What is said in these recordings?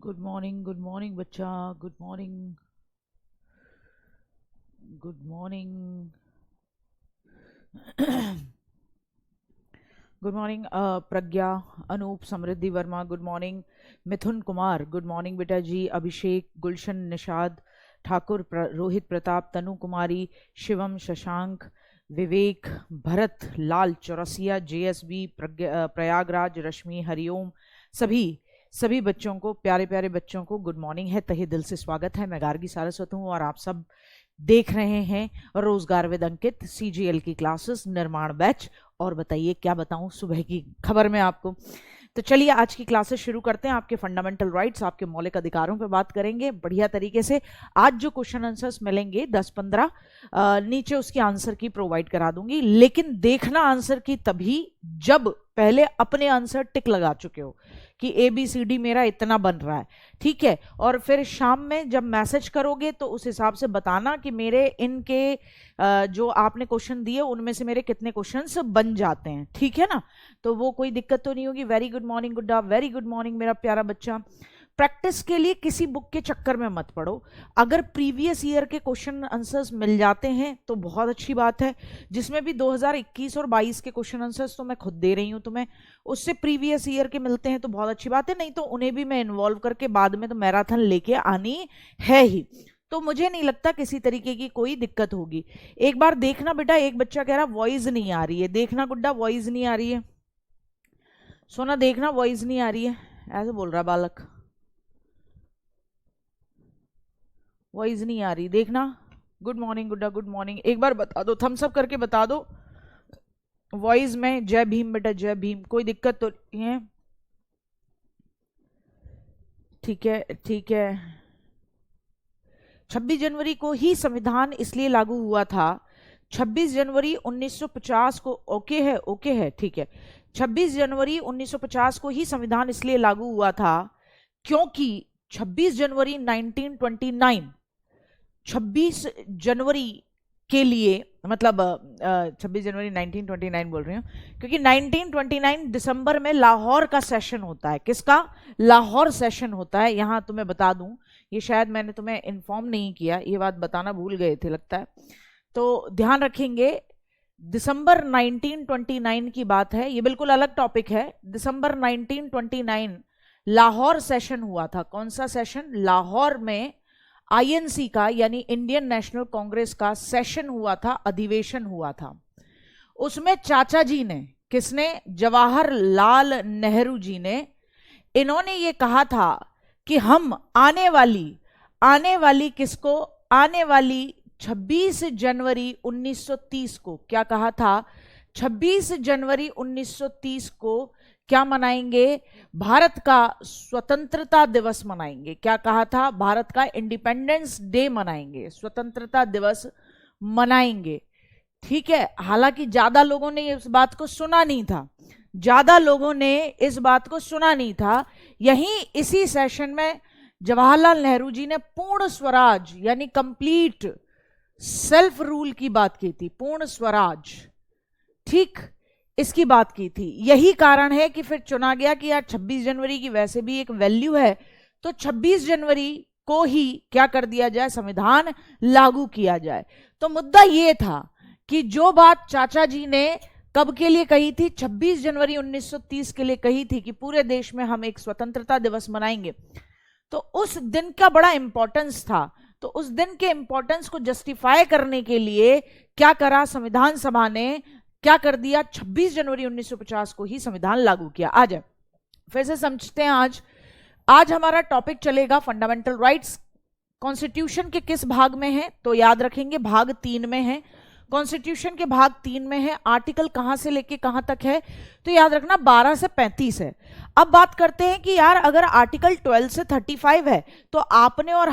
Good morning बच्चा। Good morning, good morning. Good morning Pragya, Anoop, Samriddhi Verma, good morning. Mithun Kumar, good morning बेटा जी। Abhishek, Gulshan, Nishad Thakur, Rohit Pratap, Tanu Kumari, Shivam, Shashank, Vivek, Bharat Lal Chaurasia, JSB, Prayagraj, Rashmi, Hariom, सभी बच्चों को, प्यारे प्यारे बच्चों को गुड मॉर्निंग है, तहे दिल से स्वागत है। मैं गार्गी सारस्वत हूँ और आप सब देख रहे हैं रोजगार विद अंकित सीजीएल की क्लासेस निर्माण बैच। और बताइए क्या बताऊं सुबह की खबर में आपको। तो चलिए आज की क्लासेस शुरू करते हैं। आपके फंडामेंटल राइट्स, आपके मौलिक अधिकारों पे बात करेंगे बढ़िया तरीके से। आज जो क्वेश्चन आंसर्स मिलेंगे 10-15 नीचे उसकी आंसर की प्रोवाइड करा दूंगी, लेकिन देखना आंसर की तभी जब पहले अपने आंसर टिक लगा चुके हो कि ABCD मेरा इतना बन रहा है, ठीक है। और फिर शाम में जब मैसेज करोगे तो उस हिसाब से बताना कि मेरे इनके जो आपने क्वेश्चन दिए उनमें से मेरे कितने क्वेश्चंस बन जाते हैं, ठीक है ना। तो वो कोई दिक्कत तो नहीं होगी। वेरी गुड मॉर्निंग गुड्डा, वेरी गुड मॉर्निंग मेरा प्यारा बच्चा। प्रैक्टिस के लिए किसी बुक के चक्कर में मत पड़ो। अगर प्रीवियस ईयर के क्वेश्चन आंसर्स मिल जाते हैं तो बहुत अच्छी बात है, जिसमें भी 2021 और 22 के क्वेश्चन आंसर्स तो मैं खुद दे रही हूं तुम्हें, उससे प्रीवियस ईयर के मिलते हैं तो बहुत अच्छी बात है। नहीं तो उन्हें भी मैं इन्वॉल्व करके बाद में तो मैराथन लेके आनी है ही। तो मुझे नहीं लगता किसी तरीके की कोई दिक्कत होगी। एक बार देखना बेटा, एक बच्चा कह रहा वॉइस नहीं आ रही है। देखना गुड्डा, वॉइस नहीं आ रही है। सोना देखना, वॉइस नहीं आ रही है, ऐसे बोल रहा बालक, वॉइस नहीं आ रही, देखना। गुड मॉर्निंग गुड्डा, गुड मॉर्निंग। एक बार बता दो, थम्स अप करके बता दो वॉइस में। जय भीम बेटा, जय भीम। कोई दिक्कत तो नहीं है? ठीक है, ठीक है। 26 जनवरी को ही संविधान इसलिए लागू हुआ था, 26 जनवरी 1950 को, ओके है, ओके है, ठीक है। 26 जनवरी 1950 को ही संविधान इसलिए लागू हुआ था क्योंकि 26 जनवरी 1929, 26 जनवरी के लिए, मतलब 26 जनवरी 1929 बोल रही हूँ क्योंकि 1929 दिसंबर में लाहौर का सेशन होता है। किसका? लाहौर सेशन होता है। यहां तुम्हें बता दूं, ये शायद मैंने तुम्हें इन्फॉर्म नहीं किया, ये बात बताना भूल गए थे लगता है, तो ध्यान रखेंगे। दिसंबर 1929 की बात है, ये बिल्कुल अलग टॉपिक है। दिसंबर 1929 लाहौर सेशन हुआ था। कौन सा सेशन? लाहौर में INC का यानी इंडियन नेशनल कांग्रेस का सेशन हुआ था, अधिवेशन हुआ था। उसमें चाचा जी ने, किसने? जवाहरलाल नेहरू जी ने, इन्होंने ये कहा था कि हम आने वाली किसको? आने वाली 26 जनवरी 1930 को, क्या कहा था? 26 जनवरी 1930 को क्या मनाएंगे? भारत का स्वतंत्रता दिवस मनाएंगे। क्या कहा था? भारत का इंडिपेंडेंस डे मनाएंगे, स्वतंत्रता दिवस मनाएंगे, ठीक है। हालांकि ज्यादा लोगों ने इस बात को सुना नहीं था, ज्यादा लोगों ने इस बात को सुना नहीं था। यहीं इसी सेशन में जवाहरलाल नेहरू जी ने पूर्ण स्वराज यानी कंप्लीट सेल्फ रूल की बात की थी, पूर्ण स्वराज, ठीक, इसकी बात की थी। यही कारण है कि फिर चुना गया कि यार 26 जनवरी की वैसे भी एक वैल्यू है, तो 26 जनवरी को ही क्या कर दिया जाए? संविधान लागू किया जाए। तो मुद्दा यह था कि जो बात चाचा जी ने कब के लिए कही थी? 26 जनवरी 1930 के लिए कही थी कि पूरे देश में हम एक स्वतंत्रता दिवस मनाएंगे। तो उस दिन का बड़ा इंपॉर्टेंस था। तो उस दिन के इंपॉर्टेंस को जस्टिफाई करने के लिए क्या करा? संविधान सभा ने क्या कर दिया? 26 जनवरी 1950 को ही संविधान लागू किया। आ जाए फिर से समझते हैं। आज हमारा टॉपिक चलेगा फंडामेंटल राइट्स। कॉन्स्टिट्यूशन के किस भाग में है? तो याद रखेंगे भाग 3 में है। कॉन्स्टिट्यूशन के भाग 3 में है। आर्टिकल कहां से लेके कहां तक है? तो याद रखना 12 से 35 है। अब बात करते हैं कि यार अगर आर्टिकल 12 से 35 है तो आपने और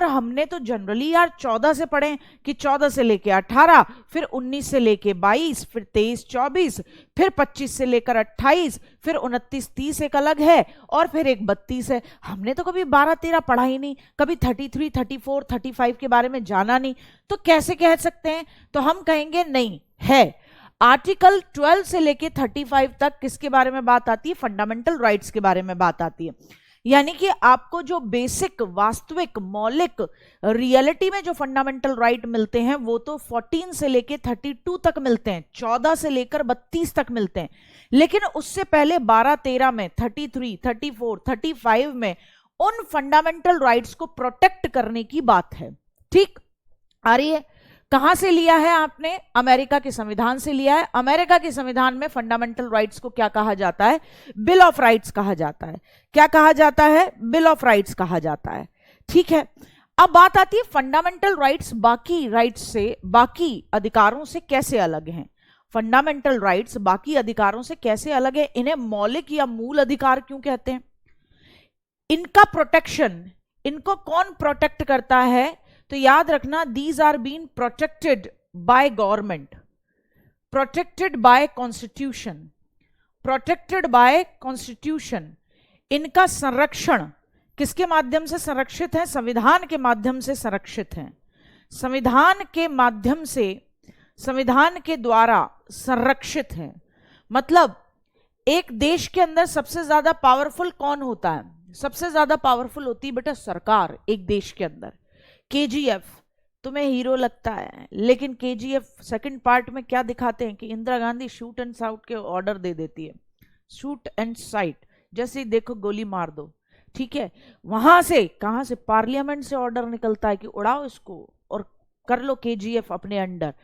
हमने तो जनरली यार 14 से पढ़े कि 14 से लेके 18, फिर 19 से लेके 22, फिर 23 24, फिर 25 से लेकर 28, फिर 29 30 एक अलग है, और फिर एक 32 है। हमने तो कभी 12 13 पढ़ा ही नहीं, कभी 33 34 35 के बारे में जाना नहीं, तो कैसे कह सकते हैं? तो हम कहेंगे नहीं है। आर्टिकल 12 से लेके 35 तक किसके बारे में बात आती है? फंडामेंटल राइट्स के बारे में बात आती है। यानी कि आपको जो बेसिक, वास्तविक, मौलिक, रियलिटी में जो फंडामेंटल राइट मिलते हैं वो तो 14 से लेकर 32 तक मिलते हैं, 14 से लेकर 32 तक मिलते हैं। लेकिन उससे पहले 12, 13 में, 33, 34, 35 में उन फंडामेंटल राइट्स को प्रोटेक्ट करने की बात है। ठीक आ रही है? कहां से लिया है आपने? अमेरिका के संविधान से लिया है। अमेरिका के संविधान में फंडामेंटल राइट्स को क्या कहा जाता है? बिल ऑफ राइट्स कहा जाता है। क्या कहा जाता है? बिल ऑफ राइट्स कहा जाता है। ठीक है, अब बात आती है फंडामेंटल राइट्स बाकी राइट्स से, बाकी अधिकारों से कैसे अलग हैं। फंडामेंटल राइट्स बाकी अधिकारों से कैसे अलग है? इन्हें मौलिक या मूल अधिकार क्यों कहते हैं? इनका प्रोटेक्शन, इनको कौन प्रोटेक्ट करता है? तो याद रखना, these are been protected by government, protected by constitution, protected by constitution. इनका संरक्षण किसके माध्यम से संरक्षित है? संविधान के माध्यम से संरक्षित है। संविधान के माध्यम से, संविधान के द्वारा संरक्षित है। मतलब एक देश के अंदर सबसे ज्यादा पावरफुल कौन होता है? सबसे ज्यादा पावरफुल होती है बेटा सरकार एक देश के अंदर। केजीएफ तुम्हें हीरो लगता है, लेकिन केजीएफ सेकंड पार्ट में क्या दिखाते हैं कि Indira Gandhi shoot and sight के ऑर्डर दे देती है, शूट एंड साइट, जैसे ही देखो गोली मार दो। ठीक है, वहां से, कहां से? पार्लियामेंट से ऑर्डर निकलता है कि उड़ाओ इसको और कर लो केजीएफ अपने अंडर।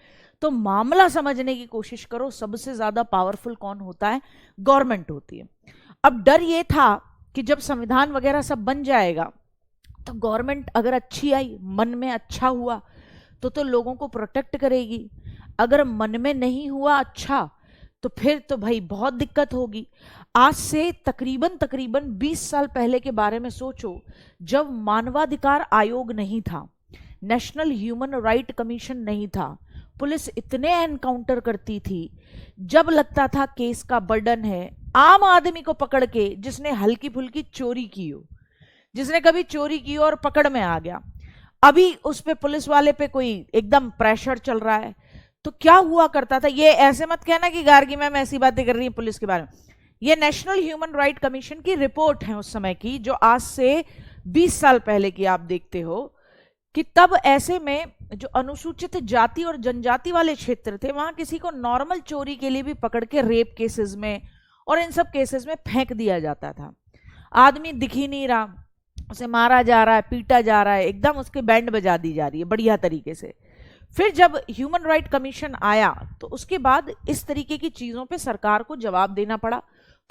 तो मामला समझने की कोशिश करो, सबसे ज्यादा पावरफुल कौन होता है? गवर्नमेंट होती है। अब डर ये था कि जब संविधान वगैरह सब बन जाएगा तो गवर्नमेंट अगर अच्छी आई, मन में अच्छा हुआ तो लोगों को प्रोटेक्ट करेगी। अगर मन में नहीं हुआ अच्छा तो फिर तो भाई बहुत दिक्कत होगी। आज से तकरीबन 20 साल पहले के बारे में सोचो, जब मानवाधिकार आयोग नहीं था, नेशनल ह्यूमन राइट कमीशन नहीं था, पुलिस इतने एनकाउंटर करती थी, जब लगता था केस का बर्डन है, आम आदमी को पकड़ के, जिसने हल्की फुल्की चोरी की हो, जिसने कभी चोरी की और पकड़ में आ गया, अभी उस पे पुलिस वाले पे कोई एकदम प्रेशर चल रहा है, तो क्या हुआ करता था? ये ऐसे मत कहना कि गार्गी मैम ऐसी बातें कर रही है पुलिस के बारे में। ये नेशनल ह्यूमन राइट कमीशन की रिपोर्ट है उस समय की, जो आज से 20 साल पहले की आप देखते हो कि तब ऐसे में जो अनुसूचित जाति और जनजाति वाले क्षेत्र थे, वहां किसी को नॉर्मल चोरी के लिए भी पकड़ के रेप केसेस में और इन सब केसेस में फेंक दिया जाता था। आदमी दिख ही नहीं रहा, उसे मारा जा रहा है, पीटा जा रहा है, एकदम उसके बैंड बजा दी जा रही है बढ़िया तरीके से। फिर जब ह्यूमन राइट कमीशन आया तो उसके बाद इस तरीके की चीजों पे सरकार को जवाब देना पड़ा,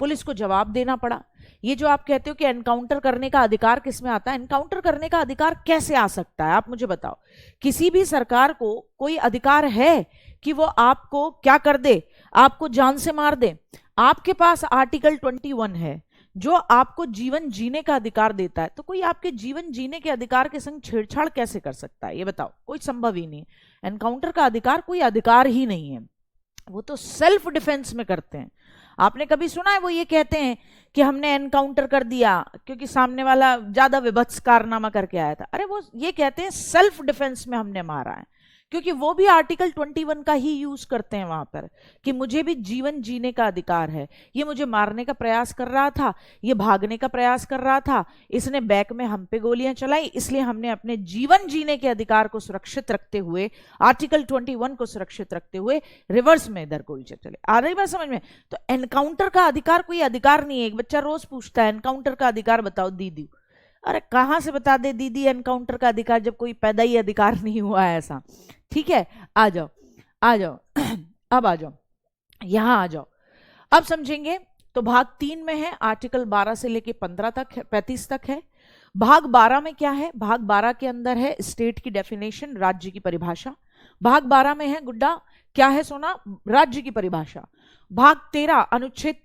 पुलिस को जवाब देना पड़ा। ये जो आप कहते हो कि एनकाउंटर करने का अधिकार किस में आता है, एनकाउंटर करने का अधिकार कैसे आ सकता है? आप मुझे बताओ। किसी भी सरकार को कोई अधिकार है कि वो आपको क्या कर दे? आपको जान से मार दे? आपके पास आर्टिकल 21 है जो आपको जीवन जीने का अधिकार देता है, तो कोई आपके जीवन जीने के अधिकार के संग छेड़छाड़ कैसे कर सकता है? ये बताओ, कोई संभव ही नहीं। एनकाउंटर का अधिकार कोई अधिकार ही नहीं है, वो तो सेल्फ डिफेंस में करते हैं। आपने कभी सुना है वो ये कहते हैं कि हमने एनकाउंटर कर दिया क्योंकि सामने वाला ज्यादा विभत्स कारनामा करके आया था? अरे वो ये कहते हैं सेल्फ डिफेंस में हमने मारा है, क्योंकि वो भी आर्टिकल 21 का ही यूज करते हैं वहां पर कि मुझे भी जीवन जीने का अधिकार है। ये मुझे मारने का प्रयास कर रहा था, ये भागने का प्रयास कर रहा था, इसने बैक में हम पे गोलियां चलाई, इसलिए हमने अपने जीवन जीने के अधिकार को सुरक्षित रखते हुए, आर्टिकल 21 को सुरक्षित रखते हुए रिवर्स में इधर गोली चले। आ रही बात समझ में? तो एनकाउंटर का अधिकार कोई अधिकार नहीं है। एक बच्चा रोज पूछता है एनकाउंटर का अधिकार बताओ दीदी। अरे कहां से बता दे दीदी एनकाउंटर का अधिकार, जब कोई पैदा ही अधिकार नहीं हुआ है ऐसा। ठीक है, आ जाओ आ जाओ अब आ जाओ, यहां आ जाओ, अब समझेंगे। तो भाग 3 में है, आर्टिकल 12 से लेके 15 तक है, 35 तक है। भाग 12 में क्या है? भाग 12 के अंदर है स्टेट की डेफिनेशन, राज्य की परिभाषा। भाग 12 में है गुड्डा, क्या है सोना? राज्य की परिभाषा। भाग 13 अनुच्छेद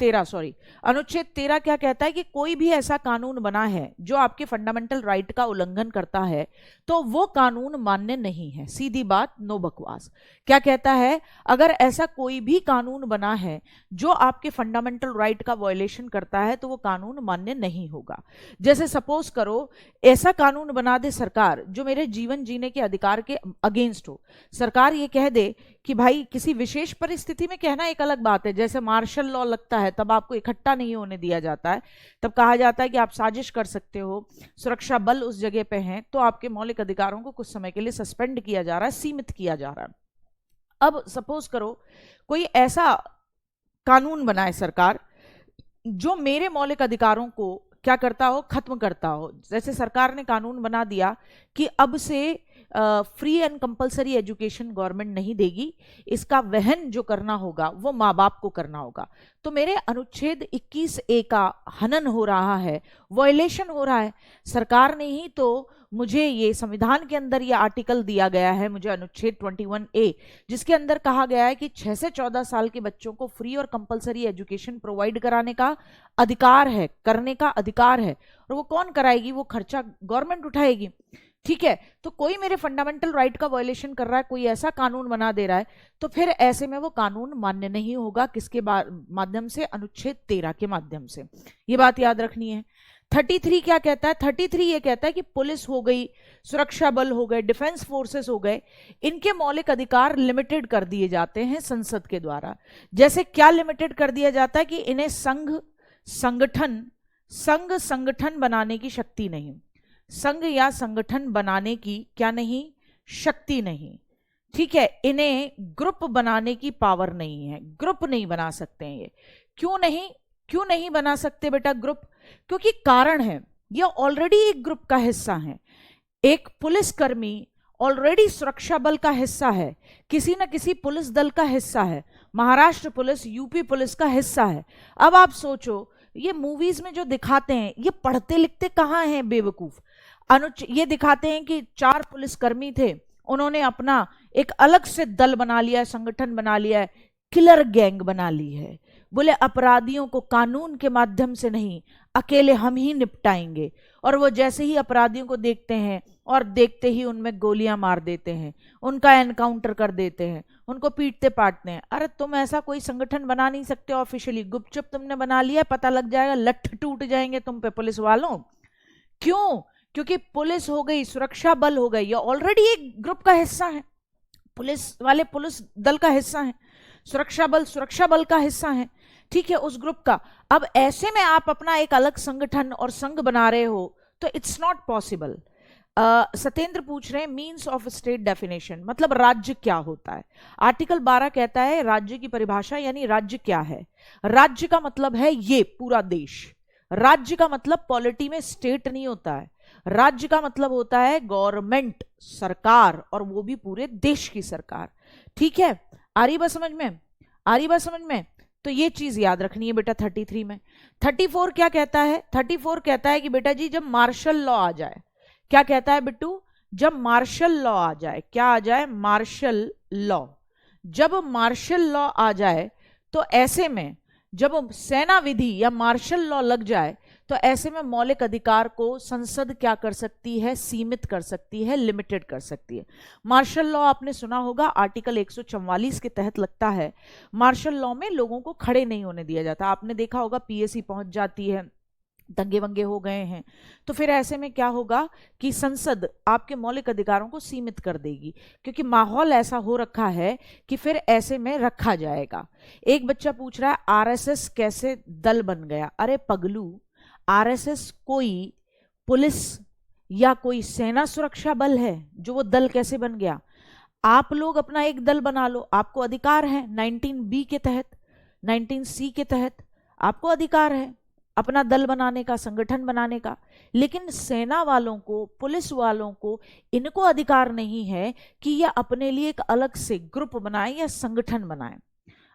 13 क्या कहता है कि कोई भी ऐसा कानून बना है जो आपके फंडामेंटल राइट का उल्लंघन करता है तो वो कानून मान्य नहीं है। सीधी बात, नो बकवास। क्या कहता है? अगर ऐसा कोई भी कानून बना है जो आपके फंडामेंटल राइट का वायलेशन करता है तो वो कानून मान्य नहीं होगा। जैसे सपोज करो ऐसा कानून बना दे सरकार जो मेरे जीवन जीने के अधिकार के अगेंस्ट हो। सरकार ये कह दे कि भाई किसी विशेष परिस्थिति में कहना एक अलग बात है, जैसे मार्शल लॉ लगता है तब आपको इकट्ठा नहीं होने दिया जाता है, तब कहा जाता है कि आप साजिश कर सकते हो, सुरक्षा बल उस जगह पे हैं, तो आपके मौलिक अधिकारों को कुछ समय के लिए सस्पेंड किया जा रहा है, सीमित किया जा रहा है। अब सपोज करो कोई ऐसा कानून बनाए सरकार जो मेरे मौलिक अधिकारों को क्या करता हो, खत्म करता हो। जैसे सरकार ने कानून बना दिया कि अब से free and compulsory education government नहीं देगी, इसका वहन जो करना होगा वो माँ बाप को करना होगा। तो मेरे अनुच्छेद 21A का हनन हो रहा है, वायलेशन हो रहा है। सरकार ने ही तो मुझे ये संविधान के अंदर ये आर्टिकल दिया गया है, मुझे अनुच्छेद 21A, जिसके अंदर कहा गया है कि 6 से 14 साल के बच्चों को फ्री और कंपलसरी एजुकेशन प्रोवाइड कराने का अधिकार है, करने का अधिकार है। और वो कौन कराएगी? वो खर्चा गवर्नमेंट उठाएगी। ठीक है, तो कोई मेरे फंडामेंटल राइट का वायलेशन कर रहा है, कोई ऐसा कानून बना दे रहा है, तो फिर ऐसे में वो कानून मान्य नहीं होगा। किसके माध्यम से? अनुच्छेद 13 के माध्यम से। ये बात याद रखनी है। 33 क्या कहता है? 33 ये कहता है कि पुलिस हो गई, सुरक्षा बल हो गए, डिफेंस फोर्सेस हो गए, इनके मौलिक अधिकार लिमिटेड कर दिए जाते हैं संसद के द्वारा। जैसे क्या लिमिटेड कर दिया जाता है कि इन्हें संगठन बनाने की शक्ति नहीं, संघ या संगठन बनाने की क्या नहीं? शक्ति नहीं। ठीक है, इन्हें ग्रुप बनाने की पावर नहीं है, ग्रुप नहीं बना सकते हैं ये। क्यों नहीं बना सकते बेटा ग्रुप? क्योंकि कारण है, ये ऑलरेडी एक ग्रुप का हिस्सा है। एक पुलिसकर्मी ऑलरेडी सुरक्षा बल का हिस्सा है, किसी न किसी पुलिस दल का हिस्सा है, महाराष्ट्र पुलिस, यूपी पुलिस का हिस्सा है। अब आप सोचो, ये मूवीज में जो दिखाते हैं, ये पढ़ते लिखते कहाँ हैं बेवकूफ। ये दिखाते हैं कि 4 पुलिसकर्मी थे, उन्होंने अपना एक अलग से दल बना लिया है, संगठन बना लिया है, किलर गैंग बना ली है। बोले अपराधियों को कानून के माध्यम से नहीं, अकेले हम ही निपटाएंगे। और वो जैसे ही अपराधियों को देखते हैं और देखते ही उनमें गोलियां मार देते हैं, उनका एनकाउंटर कर देते हैं, उनको पीटते पाटते हैं। अरे तुम ऐसा कोई संगठन बना नहीं सकते ऑफिशियली, गुपचुप तुमने बना लिया, पता लग जाएगा, लठ टूट जाएंगे तुम पे पुलिस वालों। क्यों? क्योंकि पुलिस हो गई, सुरक्षा बल हो गई, ये ऑलरेडी एक ग्रुप का हिस्सा है। पुलिस वाले पुलिस दल का हिस्सा है, सुरक्षा बल का हिस्सा है। ठीक है, उस ग्रुप का। अब ऐसे में आप अपना एक अलग संगठन और संघ बना रहे हो, तो इट्स नॉट पॉसिबल। सत्येंद्र पूछ रहे हैं मीन्स ऑफ स्टेट डेफिनेशन, मतलब राज्य क्या होता है। आर्टिकल 12 कहता है राज्य की परिभाषा, यानी राज्य क्या है। राज्य का मतलब है ये पूरा देश। राज्य का मतलब पॉलिटी में स्टेट नहीं होता है, राज्य का मतलब होता है गवर्नमेंट, सरकार, और वो भी पूरे देश की सरकार। ठीक है, आ रही बात समझ में? आ रही बात समझ में? तो ये चीज याद रखनी है बेटा 33 में। 34 क्या कहता है? 34 कहता है कि बेटा जी जब मार्शल लॉ आ जाए, क्या कहता है बिट्टू? जब मार्शल लॉ आ जाए, क्या आ जाए? Martial law. जब मार्शल लॉ आ जाए तो ऐसे में जब सेना विधि या मार्शल लॉ लग जाए, तो ऐसे में मौलिक अधिकार को संसद क्या कर सकती है? सीमित कर सकती है, लिमिटेड कर सकती है। मार्शल लॉ आपने सुना होगा, आर्टिकल 144 के तहत लगता है। मार्शल लॉ में लोगों को खड़े नहीं होने दिया जाता। आपने देखा होगा पीएसी पहुंच जाती है, दंगे वंगे हो गए हैं, तो फिर ऐसे में क्या होगा कि संसद आपके मौलिक अधिकारों को सीमित कर देगी, क्योंकि माहौल ऐसा हो रखा है कि फिर ऐसे में रखा जाएगा। एक बच्चा पूछ रहा है आरएसएस कैसे दल बन गया? अरे पगलू, आरएसएस कोई पुलिस या कोई सेना सुरक्षा बल है जो वो दल कैसे बन गया? आप लोग अपना एक दल बना लो, आपको अधिकार है 19B के तहत, 19C के तहत आपको अधिकार है अपना दल बनाने का, संगठन बनाने का। लेकिन सेना वालों को, पुलिस वालों को, इनको अधिकार नहीं है कि यह अपने लिए एक अलग से ग्रुप बनाए या संगठन बनाए।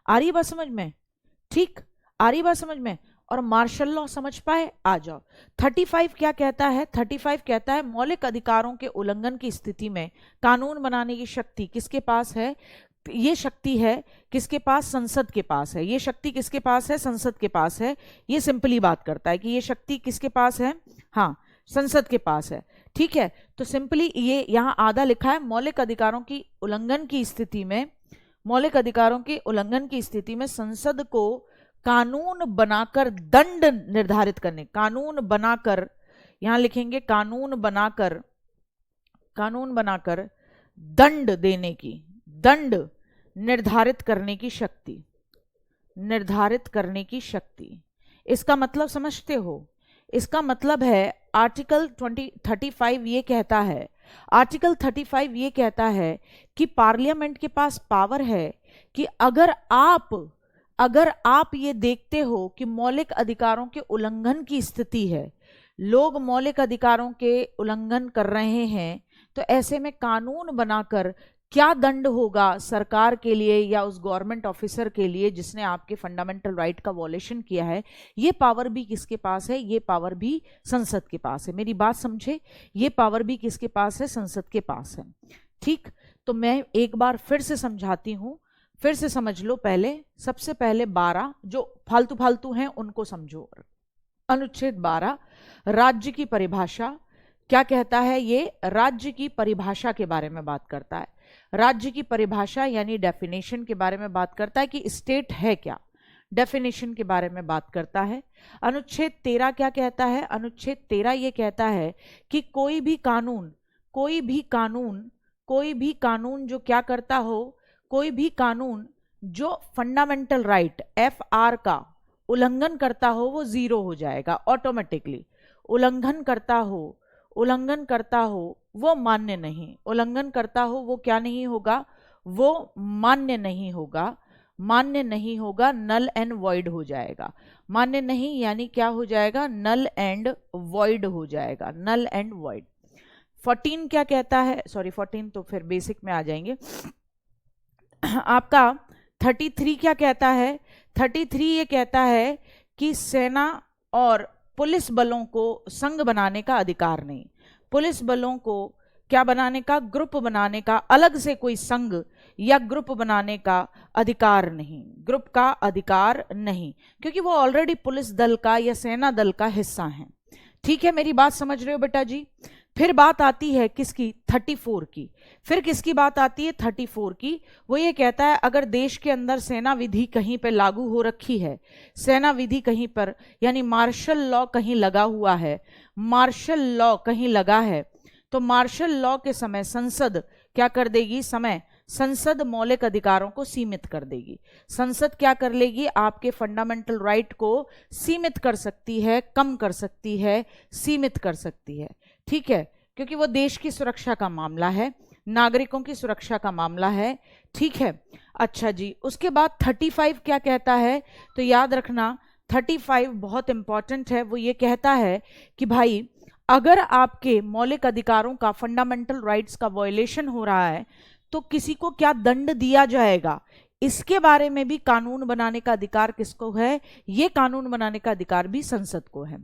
आ रही बात समझ में? ठीक, आ रही बात समझ में? और मार्शल लॉ समझ पाए? आ जाओ। 35 क्या कहता है? 35 कहता है मौलिक अधिकारों के उल्लंघन की स्थिति में कानून बनाने की शक्ति किसके पास है? ये शक्ति है किसके पास? संसद के पास है। ये शक्ति किसके पास है? संसद के पास है। ये सिंपली बात करता है कि ये शक्ति किसके पास है? हाँ, संसद के पास है। ठीक है, तो सिंपली ये यहां आधा लिखा है, मौलिक अधिकारों की उल्लंघन की स्थिति में, मौलिक अधिकारों के उल्लंघन की स्थिति में संसद को कानून बनाकर दंड निर्धारित करने, कानून बनाकर, यहां लिखेंगे कानून बनाकर दंड देने की, दंड निर्धारित करने की शक्ति, निर्धारित करने की शक्ति। इसका मतलब समझते हो? इसका मतलब है आर्टिकल 35 ये कहता है, आर्टिकल 35 ये कहता है कि पार्लियामेंट के पास पावर है कि अगर आप ये देखते हो कि मौलिक अधिकारों के उल्लंघन की स्थिति है, लोग मौलिक अधिकारों के उल्लंघन कर रहे हैं, तो ऐसे में कानून बनाकर क्या दंड होगा सरकार के लिए या उस गवर्नमेंट ऑफिसर के लिए जिसने आपके फंडामेंटल राइट का वॉलेशन किया है, ये पावर भी किसके पास है? ये पावर भी संसद के पास है। मेरी बात समझे? ये पावर भी किसके पास है? संसद के पास है। ठीक, तो मैं एक बार फिर से समझाती हूं, फिर से समझ लो। पहले सबसे पहले 12 जो फालतू फालतू हैं उनको समझो। अनुच्छेद 12 राज्य की परिभाषा क्या कहता है? ये राज्य की परिभाषा के बारे में बात करता है। राज्य की परिभाषा यानी डेफिनेशन के बारे में बात करता है कि स्टेट है क्या, डेफिनेशन के बारे में बात करता है। अनुच्छेद 13 क्या कहता है? अनुच्छेद 13 ये कहता है कि कोई भी कानून जो क्या करता हो, कोई भी कानून जो फंडामेंटल राइट FR का उल्लंघन करता हो वो जीरो हो जाएगा ऑटोमेटिकली। उल्लंघन करता हो वो मान्य नहीं, उल्लंघन करता हो वो क्या नहीं होगा? वो मान्य नहीं होगा, नल एंड वॉइड हो जाएगा। मान्य नहीं यानी क्या हो जाएगा? नल एंड वॉइड हो जाएगा, नल एंड वॉइड। 14 क्या कहता है? सॉरी 14 तो फिर बेसिक में आ जाएंगे। आपका 33 क्या कहता है? 33 ये कहता है कि सेना और पुलिस बलों को संघ बनाने का अधिकार नहीं, पुलिस बलों को क्या बनाने का? ग्रुप बनाने का, अलग से कोई संघ या ग्रुप बनाने का अधिकार नहीं, ग्रुप का अधिकार नहीं, क्योंकि वो ऑलरेडी पुलिस दल का या सेना दल का हिस्सा हैं। ठीक है, मेरी बात समझ रहे हो बेटा जी? फिर बात आती है किसकी? 34 की। फिर किसकी बात आती है? 34 की। वो ये कहता है अगर देश के अंदर सेना विधि कहीं पर लागू हो रखी है, सेना विधि कहीं पर यानी मार्शल लॉ कहीं लगा हुआ है, मार्शल लॉ कहीं लगा है, तो मार्शल लॉ के समय संसद क्या कर देगी? संसद मौलिक अधिकारों को सीमित कर देगी। संसद क्या कर लेगी? आपके फंडामेंटल राइट को सीमित कर सकती है, कम कर सकती है, सीमित कर सकती है। ठीक है, क्योंकि वो देश की सुरक्षा का मामला है, नागरिकों की सुरक्षा का मामला है। ठीक है, अच्छा जी। उसके बाद 35 क्या कहता है? तो याद रखना 35 बहुत इंपॉर्टेंट है। वो ये कहता है कि भाई अगर आपके मौलिक अधिकारों का, फंडामेंटल राइट्स का वायलेशन हो रहा है तो किसी को क्या दंड दिया जाएगा, इसके बारे में भी कानून बनाने का अधिकार किसको है? ये कानून बनाने का अधिकार भी संसद को है।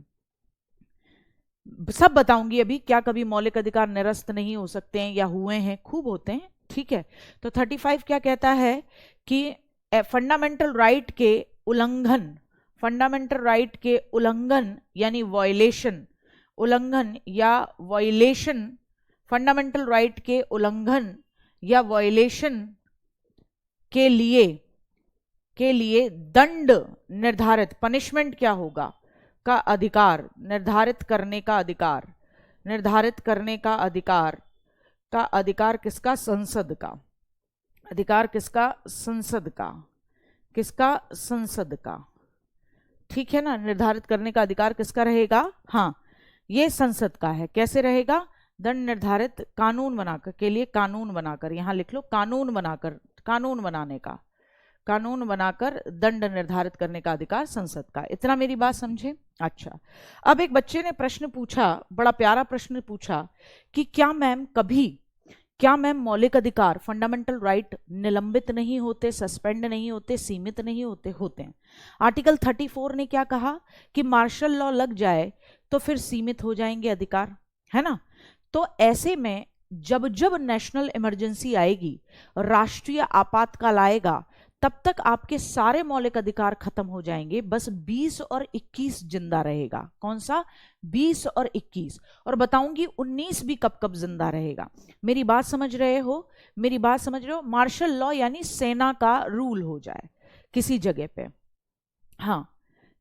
सब बताऊंगी अभी, क्या कभी मौलिक अधिकार निरस्त नहीं हो सकते हैं या हुए हैं? खूब होते हैं। ठीक है, तो 35 क्या कहता है कि फंडामेंटल राइट के उल्लंघन, फंडामेंटल राइट के उल्लंघन यानी वायलेशन, उल्लंघन या वायलेशन, फंडामेंटल राइट के उल्लंघन या वायलेशन के लिए दंड निर्धारित, पनिशमेंट क्या होगा का अधिकार, निर्धारित करने का अधिकार, निर्धारित करने का अधिकार किसका? संसद का। अधिकार किसका? संसद का। किसका? संसद का। ठीक है ना, निर्धारित करने का अधिकार किसका रहेगा? हाँ, ये संसद का है। कैसे रहेगा? दंड निर्धारित, कानून बनाकर के लिए, कानून बनाकर, यहां लिख लो कानून बनाकर, कानून बनाने का, कानून बनाकर दंड निर्धारित करने का अधिकार संसद का। इतना मेरी बात समझे? अच्छा, अब एक बच्चे ने प्रश्न पूछा, बड़ा प्यारा प्रश्न पूछा कि क्या मैम मौलिक अधिकार, फंडामेंटल राइट निलंबित नहीं होते, सस्पेंड नहीं होते, सीमित नहीं होते? होते हैं। आर्टिकल 34 ने क्या कहा कि मार्शल लॉ लग जाए तो फिर सीमित हो जाएंगे अधिकार, है ना? तो ऐसे में जब जब नेशनल इमरजेंसी आएगी, राष्ट्रीय आपातकाल आएगा, तब तक आपके सारे मौलिक अधिकार खत्म हो जाएंगे, बस 20 और 21 जिंदा रहेगा। कौन सा? 20 और 21। और बताऊंगी 19 भी कब कब जिंदा रहेगा। मेरी बात समझ रहे हो? मेरी बात समझ रहे हो? मार्शल लॉ यानी सेना का रूल हो जाए किसी जगह पे। हाँ,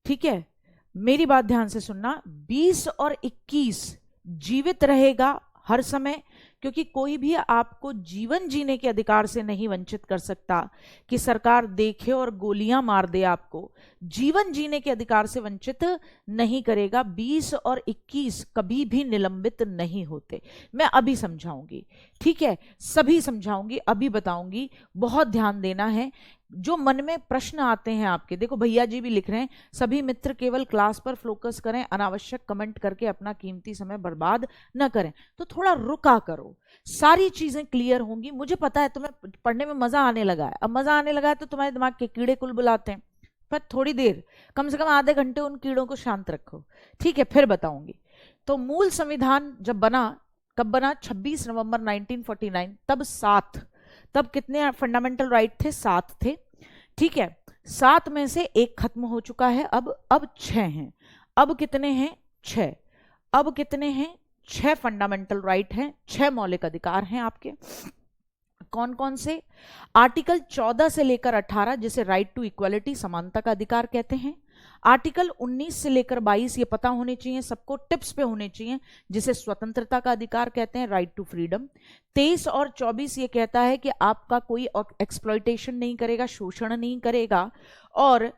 ठीक है, मेरी बात ध्यान से सुनना। 20 और 21 जीवित रहेगा हर समय, क्योंकि कोई भी आपको जीवन जीने के अधिकार से नहीं वंचित कर सकता कि सरकार देखे और गोलियां मार दे। आपको जीवन जीने के अधिकार से वंचित नहीं करेगा। 20 और 21 कभी भी निलंबित नहीं होते। मैं अभी समझाऊंगी, ठीक है, सभी समझाऊंगी, अभी बताऊंगी, बहुत ध्यान देना है। जो मन में प्रश्न आते हैं आपके, देखो भैया जी भी लिख रहे हैं, सभी मित्र केवल क्लास पर फोकस करें, अनावश्यक कमेंट करके अपना कीमती समय बर्बाद न करें। तो थोड़ा रुका करो, सारी चीजें क्लियर होंगी। मुझे पता है तुम्हें पढ़ने में मजा आने लगा है। अब मजा आने लगा है तो तुम्हारे दिमाग के कीड़े कुल बुलाते हैं, पर थोड़ी देर, कम से कम आधे घंटे उन कीड़ों को शांत रखो, ठीक है, फिर बताऊंगी। तो मूल संविधान जब बना, कब बना? 26 नवंबर 1949। तब कितने फंडामेंटल राइट थे? 7 थे, ठीक है। 7 में से एक खत्म हो चुका है, अब 6 हैं। अब कितने हैं? 6। अब कितने हैं? 6 फंडामेंटल राइट हैं, 6 मौलिक अधिकार हैं आपके। कौन कौन से? आर्टिकल 14 से लेकर 18 जिसे राइट टू इक्वालिटी, समानता का अधिकार कहते हैं। आर्टिकल 19 से लेकर 22 ये पता होने चाहिए सबको, टिप्स पे होने चाहिए, जिसे स्वतंत्रता का अधिकार कहते हैं, राइट टू फ्रीडम। 23 और 24 ये कहता है कि आपका कोई एक्सप्लॉइटेशन नहीं करेगा, शोषण नहीं करेगा। और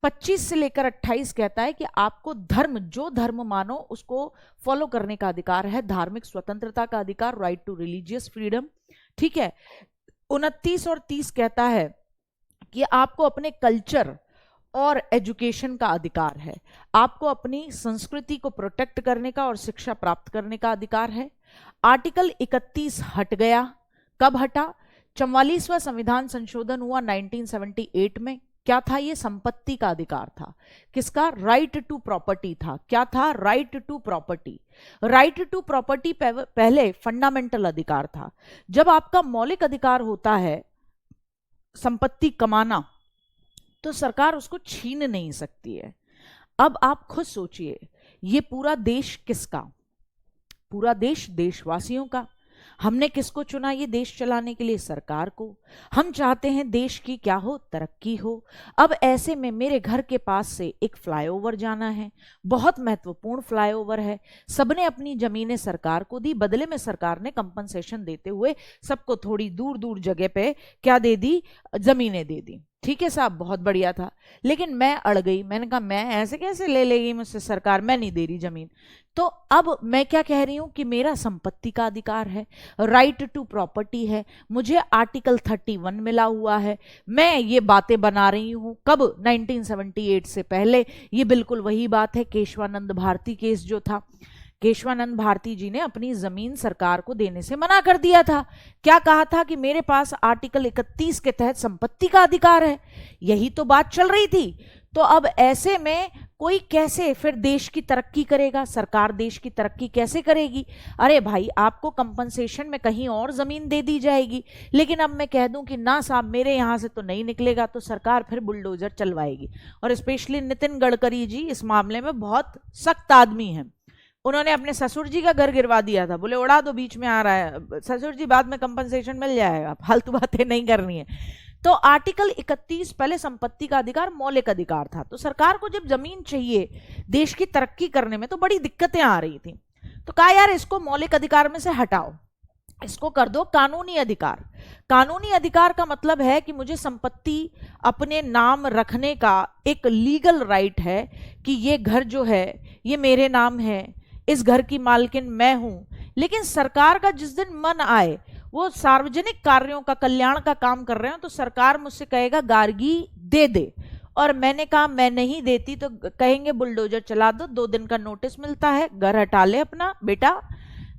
25 से लेकर 28 कहता है कि आपको धर्म, जो धर्म मानो उसको फॉलो करने का अधिकार है, धार्मिक स्वतंत्रता का अधिकार, राइट टू रिलीजियस फ्रीडम, ठीक है। 29 और 30 कहता है कि आपको अपने कल्चर और एजुकेशन का अधिकार है, आपको अपनी संस्कृति को प्रोटेक्ट करने का और शिक्षा प्राप्त करने का अधिकार है। आर्टिकल 31 हट गया। कब हटा? 44वां संविधान संशोधन हुआ 1978 में। क्या था ये? संपत्ति का अधिकार था। किसका? राइट टू प्रॉपर्टी था। क्या था? Right to property. Right to property पहले फंडामेंटल अधिकार था। जब आपका मौलिक अधिकार होता है संपत्ति कमाना, तो सरकार उसको छीन नहीं सकती है। अब आप खुद सोचिए, ये पूरा देश किसका? पूरा देश देशवासियों का। हमने किसको चुना ये देश चलाने के लिए? सरकार को। हम चाहते हैं देश की क्या हो? तरक्की हो। अब ऐसे में मेरे घर के पास से एक फ्लाईओवर जाना है, बहुत महत्वपूर्ण फ्लाईओवर है, सबने अपनी जमीनें सरकार को दी, बदले में सरकार ने कंपनसेशन देते हुए सबको थोड़ी दूर दूर जगह पे क्या दे दी? जमीनें दे दी, ठीक है साहब, बहुत बढ़िया था। लेकिन मैं अड़ गई, मैंने कहा मैं ऐसे कैसे ले लेगी मुझसे सरकार, मैं नहीं दे रही जमीन। तो अब मैं क्या कह रही हूं कि मेरा संपत्ति का अधिकार है, राइट टू प्रॉपर्टी है, मुझे आर्टिकल 31 मिला हुआ है। मैं ये बातें बना रही हूं कब? 1978 से पहले। ये बिल्कुल वही बात है, केशवानंद भारती केस जो था, केशवानंद भारती जी ने अपनी जमीन सरकार को देने से मना कर दिया था। क्या कहा था? कि मेरे पास आर्टिकल 31 के तहत संपत्ति का अधिकार है। यही तो बात चल रही थी। तो अब ऐसे में कोई कैसे फिर देश की तरक्की करेगा? सरकार देश की तरक्की कैसे करेगी? अरे भाई, आपको कंपनसेशन में कहीं और जमीन दे दी जाएगी, लेकिन अब मैं कह दूं कि ना साहब मेरे यहां से तो नहीं निकलेगा, तो सरकार फिर बुलडोजर चलवाएगी। और स्पेशली नितिन गडकरी जी इस मामले में बहुत सख्त आदमी हैं। उन्होंने अपने ससुर जी का घर गिरवा दिया था, बोले उड़ा दो, बीच में आ रहा है ससुर जी, बाद में कंपनसेशन मिल जाएगा, फालतू बातें नहीं करनी है। तो आर्टिकल 31 पहले संपत्ति का अधिकार मौलिक अधिकार था। तो सरकार को जब जमीन चाहिए देश की तरक्की करने में, तो बड़ी दिक्कतें आ रही थी। तो कहा यार इसको मौलिक अधिकार में से हटाओ, इसको कर दो कानूनी अधिकार। कानूनी अधिकार का मतलब है कि मुझे संपत्ति अपने नाम रखने का एक लीगल राइट है कि ये घर जो है ये मेरे नाम है, इस घर की मालकिन मैं हूं। लेकिन सरकार का जिस दिन मन आए, वो सार्वजनिक कार्यों का, कल्याण का काम कर रहे हो, तो सरकार मुझसे कहेगा गार्गी दे दे, और मैंने कहा मैं नहीं देती, तो कहेंगे बुलडोजर चला दो, 2 दिन का नोटिस मिलता है, घर हटा ले अपना बेटा,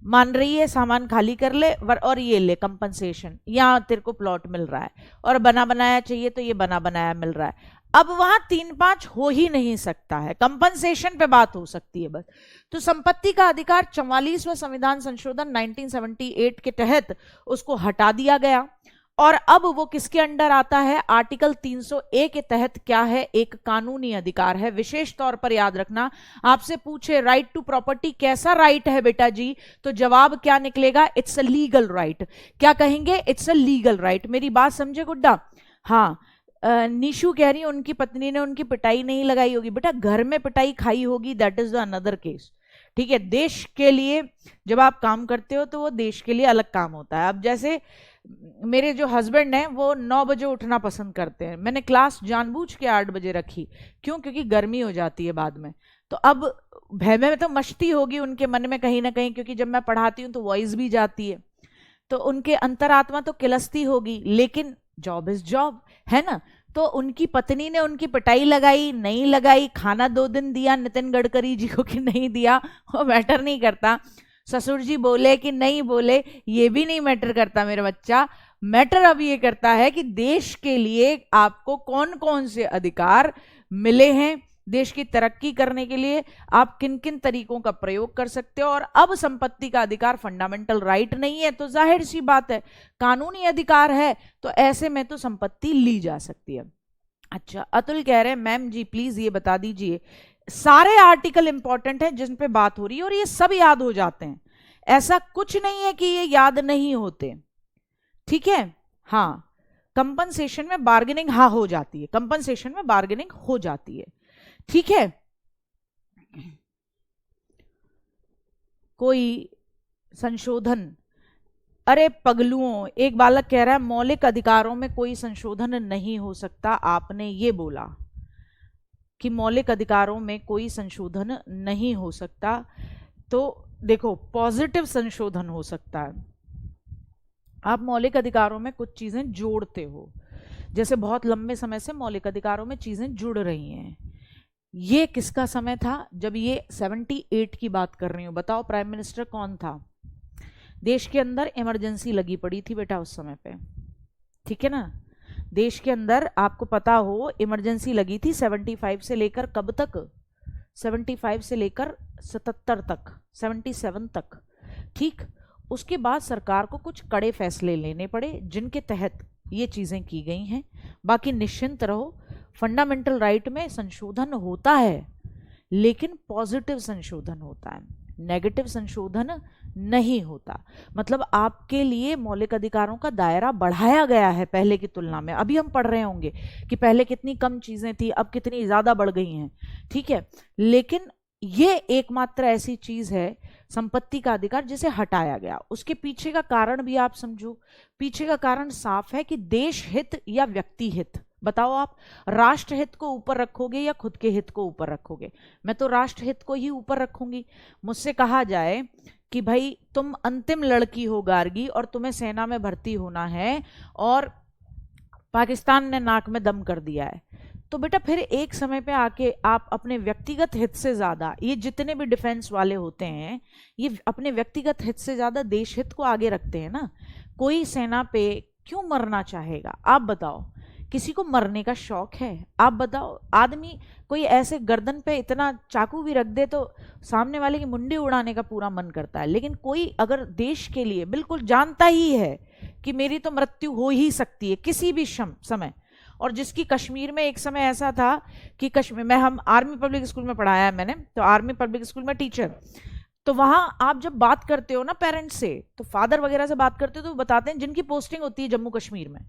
मान रही है सामान खाली कर ले, और ये ले कंपनसेशन, यहाँ तेरे को प्लॉट मिल रहा है, और बना बनाया चाहिए तो ये बना बनाया मिल रहा है। अब वहां 3-5 हो ही नहीं सकता है, कंपनसेशन पे बात हो सकती है बस। तो संपत्ति का अधिकार 44वां संविधान संशोधन 1978 के तहत उसको हटा दिया गया, और अब वो किसके अंडर आता है? आर्टिकल 300A के तहत क्या है? एक कानूनी अधिकार है। विशेष तौर पर याद रखना, आपसे पूछे राइट टू प्रॉपर्टी कैसा राइट है बेटा जी, तो जवाब क्या निकलेगा? It's a legal right. क्या कहेंगे? It's a legal right. मेरी बात समझे गुड्डा? हाँ, निशु कह रही है उनकी पत्नी ने उनकी पिटाई नहीं लगाई होगी। बेटा घर में पिटाई खाई होगी, that is the another case, ठीक है। देश के लिए जब आप काम करते हो तो वो देश के लिए अलग काम होता है। अब जैसे मेरे जो हस्बैंड हैं वो 9 बजे उठना पसंद करते हैं, मैंने क्लास जानबूझ के 8 बजे रखी, क्यों? क्योंकि गर्मी हो जाती है बाद में। तो अब भय में तो मस्ती होगी उनके मन में कहीं ना कहीं, क्योंकि जब मैं पढ़ाती हूँ तो वॉइस भी जाती है, तो उनके अंतरात्मा तो किलसती होगी, लेकिन जॉब इज जॉब, है ना। तो उनकी पत्नी ने उनकी पिटाई लगाई नहीं लगाई, खाना 2 दिन दिया नितिन गडकरी जी को कि नहीं दिया, वो मैटर नहीं करता। ससुर जी बोले कि नहीं बोले, ये भी नहीं मैटर करता मेरा बच्चा। मैटर अब ये करता है कि देश के लिए आपको कौन कौन से अधिकार मिले हैं, देश की तरक्की करने के लिए आप किन किन तरीकों का प्रयोग कर सकते हो। और अब संपत्ति का अधिकार फंडामेंटल राइट नहीं है, तो जाहिर सी बात है कानूनी अधिकार है, तो ऐसे में तो संपत्ति ली जा सकती है। अच्छा, अतुल कह रहे हैं मैम जी प्लीज ये बता दीजिए, सारे आर्टिकल इंपॉर्टेंट हैं जिन पे बात हो रही है और ये सब याद हो जाते हैं, ऐसा कुछ नहीं है कि ये याद नहीं होते, ठीक है। हाँ, कंपनसेशन में बार्गेनिंग हाँ हो जाती है, कंपनसेशन में बार्गेनिंग हो जाती है, ठीक है। कोई संशोधन, अरे पगलुओं, एक बालक कह रहा है मौलिक अधिकारों में कोई संशोधन नहीं हो सकता, आपने ये बोला कि मौलिक अधिकारों में कोई संशोधन नहीं हो सकता। तो देखो, पॉजिटिव संशोधन हो सकता है, आप मौलिक अधिकारों में कुछ चीजें जोड़ते हो, जैसे बहुत लंबे समय से मौलिक अधिकारों में चीजें जुड़ रही हैं। ये किसका समय था? जब ये 78 की बात कर रही हूं, बताओ प्राइम मिनिस्टर कौन था? देश के अंदर इमरजेंसी लगी पड़ी थी बेटा उस समय पे, ठीक है ना। देश के अंदर आपको पता हो इमरजेंसी लगी थी 75 से लेकर कब तक? 75 से लेकर 77 तक, 77 तक, ठीक। उसके बाद सरकार को कुछ कड़े फैसले लेने पड़े जिनके तहत ये चीजें की गई हैं। बाकी निश्चिंत रहो, फंडामेंटल राइट में संशोधन होता है, लेकिन पॉजिटिव संशोधन होता है, नेगेटिव संशोधन नहीं होता। मतलब आपके लिए मौलिक अधिकारों का दायरा बढ़ाया गया है पहले की तुलना में। अभी हम पढ़ रहे होंगे कि पहले कितनी कम चीजें थी, अब कितनी ज्यादा बढ़ गई हैं, ठीक है। लेकिन ये एकमात्र ऐसी चीज है संपत्ति का अधिकार जिसे हटाया गया। उसके पीछे का कारण भी आप समझो, पीछे का कारण साफ है कि देश हित या व्यक्ति हित। बताओ आप राष्ट्र हित को ऊपर रखोगे या खुद के हित को ऊपर रखोगे? मैं तो राष्ट्र हित को ही ऊपर रखूंगी। मुझसे कहा जाए कि भाई तुम अंतिम लड़की हो गार्गी और तुम्हें सेना में भर्ती होना है और पाकिस्तान ने नाक में दम कर दिया है, तो बेटा फिर एक समय पे आके आप अपने व्यक्तिगत हित से ज्यादा, ये जितने भी डिफेंस वाले होते हैं ये अपने व्यक्तिगत हित से ज्यादा देश हित को आगे रखते हैं ना। कोई सेना पे क्यों मरना चाहेगा? आप बताओ, किसी को मरने का शौक है? आप बताओ, आदमी कोई ऐसे गर्दन पे इतना चाकू भी रख दे तो सामने वाले की मुंडी उड़ाने का पूरा मन करता है। लेकिन कोई अगर देश के लिए बिल्कुल जानता ही है कि मेरी तो मृत्यु हो ही सकती है किसी भी समय, और जिसकी कश्मीर में एक समय ऐसा था कि कश्मीर में, हम आर्मी पब्लिक स्कूल में पढ़ाया है मैंने, तो आर्मी पब्लिक स्कूल में टीचर, तो वहां आप जब बात करते हो ना पेरेंट्स से, तो फादर वगैरह से बात करते हो तो बताते हैं जिनकी पोस्टिंग होती है जम्मू कश्मीर में,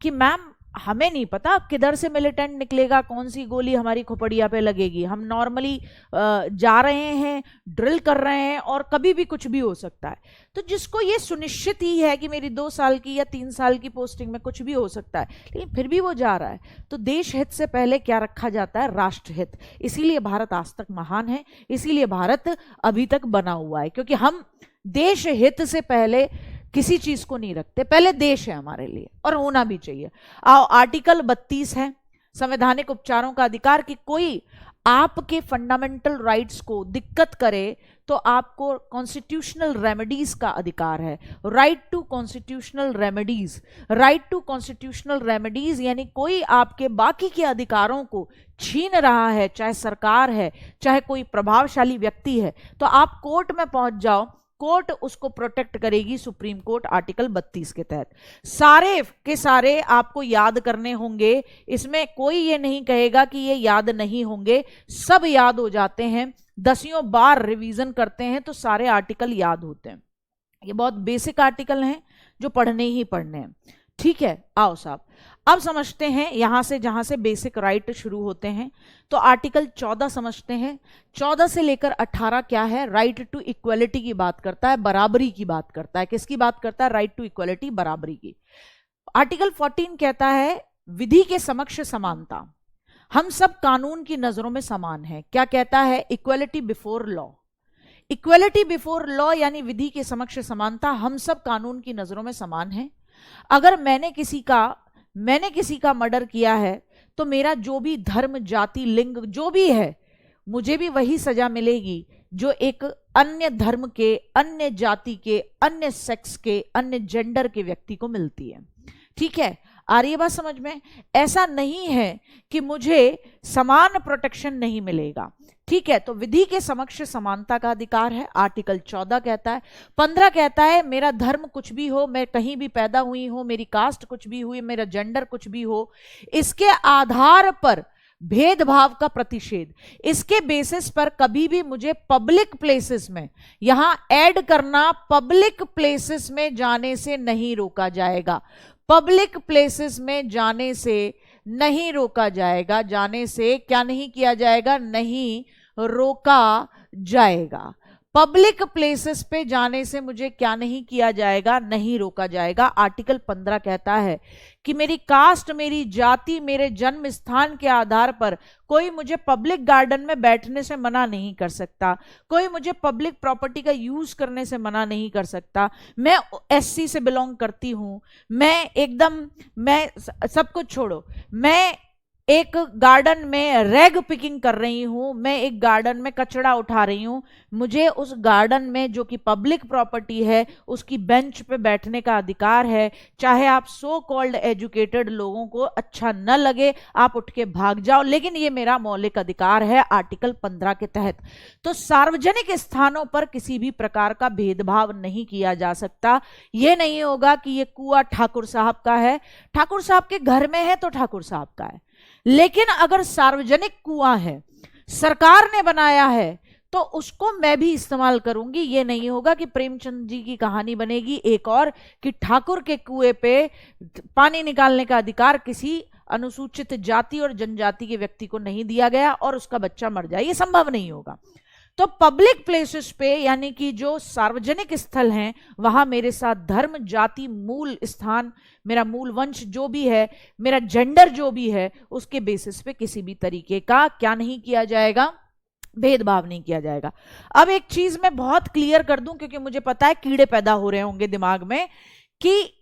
कि मैम हमें नहीं पता किधर से मिलिटेंट निकलेगा, कौन सी गोली हमारी खोपड़िया पे लगेगी, हम नॉर्मली जा रहे हैं, ड्रिल कर रहे हैं और कभी भी कुछ भी हो सकता है। तो जिसको ये सुनिश्चित ही है कि मेरी 2 साल की या 3 साल की पोस्टिंग में कुछ भी हो सकता है, लेकिन फिर भी वो जा रहा है, तो देश हित से पहले क्या रखा जाता है? राष्ट्र हित। इसीलिए भारत आज तक महान है, इसीलिए भारत अभी तक बना हुआ है, क्योंकि हम देश हित से पहले किसी चीज को नहीं रखते, पहले देश है हमारे लिए और होना भी चाहिए। आओ, आर्टिकल 32 है संवैधानिक उपचारों का अधिकार, कि कोई आपके फंडामेंटल राइट्स को दिक्कत करे तो आपको कॉन्स्टिट्यूशनल रेमेडीज का अधिकार है। Right to constitutional remedies, right to constitutional remedies यानी कोई आपके बाकी के अधिकारों को छीन रहा है, चाहे सरकार है चाहे कोई प्रभावशाली व्यक्ति है, तो आप कोर्ट में पहुंच जाओ, कोर्ट उसको प्रोटेक्ट करेगी, सुप्रीम कोर्ट आर्टिकल 32 के तहत। सारे के सारे आपको याद करने होंगे, इसमें कोई ये नहीं कहेगा कि ये याद नहीं होंगे, सब याद हो जाते हैं। 10 बार रिवीजन करते हैं तो सारे आर्टिकल याद होते हैं। ये बहुत बेसिक आर्टिकल हैं जो पढ़ने ही पढ़ने हैं, ठीक है। आओ साहब, अब समझते हैं यहां से, जहां से बेसिक राइट शुरू होते हैं। तो आर्टिकल 14 समझते हैं। 14 से लेकर 18 क्या है? राइट टू इक्वलिटी की बात करता है, बराबरी की बात करता है। किसकी बात करता है? राइट टू इक्वलिटी, बराबरी की। आर्टिकल 14 कहता है विधि के समक्ष समानता, हम सब कानून की नजरों में समान हैं। क्या कहता है? Equality before law. Equality before law यानी विधि के समक्ष समानता, हम सब कानून की नजरों में समान हैं। अगर मैंने किसी का मर्डर किया है तो मेरा जो भी धर्म, जाति, लिंग जो भी है, मुझे भी वही सजा मिलेगी जो एक अन्य धर्म के, अन्य जाति के, अन्य सेक्स के, अन्य जेंडर के व्यक्ति को मिलती है। ठीक है, आ रही है बात समझ में? ऐसा नहीं है कि मुझे समान प्रोटेक्शन नहीं मिलेगा। ठीक है, तो विधि के समक्ष समानता का अधिकार है, आर्टिकल 14 कहता है। 15 कहता है मेरा धर्म कुछ भी हो, मैं कहीं भी पैदा हुई हूं, मेरी कास्ट कुछ भी हुई, मेरा जेंडर कुछ भी हो, इसके आधार पर भेदभाव का प्रतिषेध, इसके बेसिस पर कभी भी मुझे पब्लिक प्लेसेस में, यहां ऐड करना, पब्लिक प्लेसेस में जाने से नहीं रोका जाएगा। पब्लिक प्लेसेस में जाने से नहीं रोका जाएगा। जाने से क्या नहीं किया जाएगा? नहीं रोका जाएगा। पब्लिक प्लेसेस पे जाने से मुझे क्या नहीं किया जाएगा? नहीं रोका जाएगा। आर्टिकल 15 कहता है कि मेरी कास्ट, मेरी जाति, मेरे जन्म स्थान के आधार पर कोई मुझे पब्लिक गार्डन में बैठने से मना नहीं कर सकता, कोई मुझे पब्लिक प्रॉपर्टी का यूज करने से मना नहीं कर सकता। मैं एससी से बिलोंग करती हूं, मैं सब कुछ छोड़ो, मैं एक गार्डन में रैग पिकिंग कर रही हूं, मैं एक गार्डन में कचरा उठा रही हूं, मुझे उस गार्डन में जो कि पब्लिक प्रॉपर्टी है उसकी बेंच पे बैठने का अधिकार है। चाहे आप सो कॉल्ड एजुकेटेड लोगों को अच्छा न लगे, आप उठ के भाग जाओ, लेकिन ये मेरा मौलिक अधिकार है आर्टिकल 15 के तहत। तो सार्वजनिक स्थानों पर किसी भी प्रकार का भेदभाव नहीं किया जा सकता। ये नहीं होगा कि ये कुआं ठाकुर साहब का है, ठाकुर साहब के घर में है तो ठाकुर साहब का है, लेकिन अगर सार्वजनिक कुआं है, सरकार ने बनाया है, तो उसको मैं भी इस्तेमाल करूंगी। ये नहीं होगा कि प्रेमचंद जी की कहानी बनेगी एक और, कि ठाकुर के कुएं पे पानी निकालने का अधिकार किसी अनुसूचित जाति और जनजाति के व्यक्ति को नहीं दिया गया और उसका बच्चा मर जाए। ये संभव नहीं होगा। तो पब्लिक प्लेसेस पे, यानी कि जो सार्वजनिक स्थल हैं, वहां मेरे साथ धर्म, जाति, मूल स्थान, मेरा मूल वंश जो भी है, मेरा जेंडर जो भी है, उसके बेसिस पे किसी भी तरीके का क्या नहीं किया जाएगा? भेदभाव नहीं किया जाएगा। अब एक चीज मैं बहुत क्लियर कर दूं, क्योंकि मुझे पता है कीड़े पैदा हो रहे होंगे दिमाग में, कि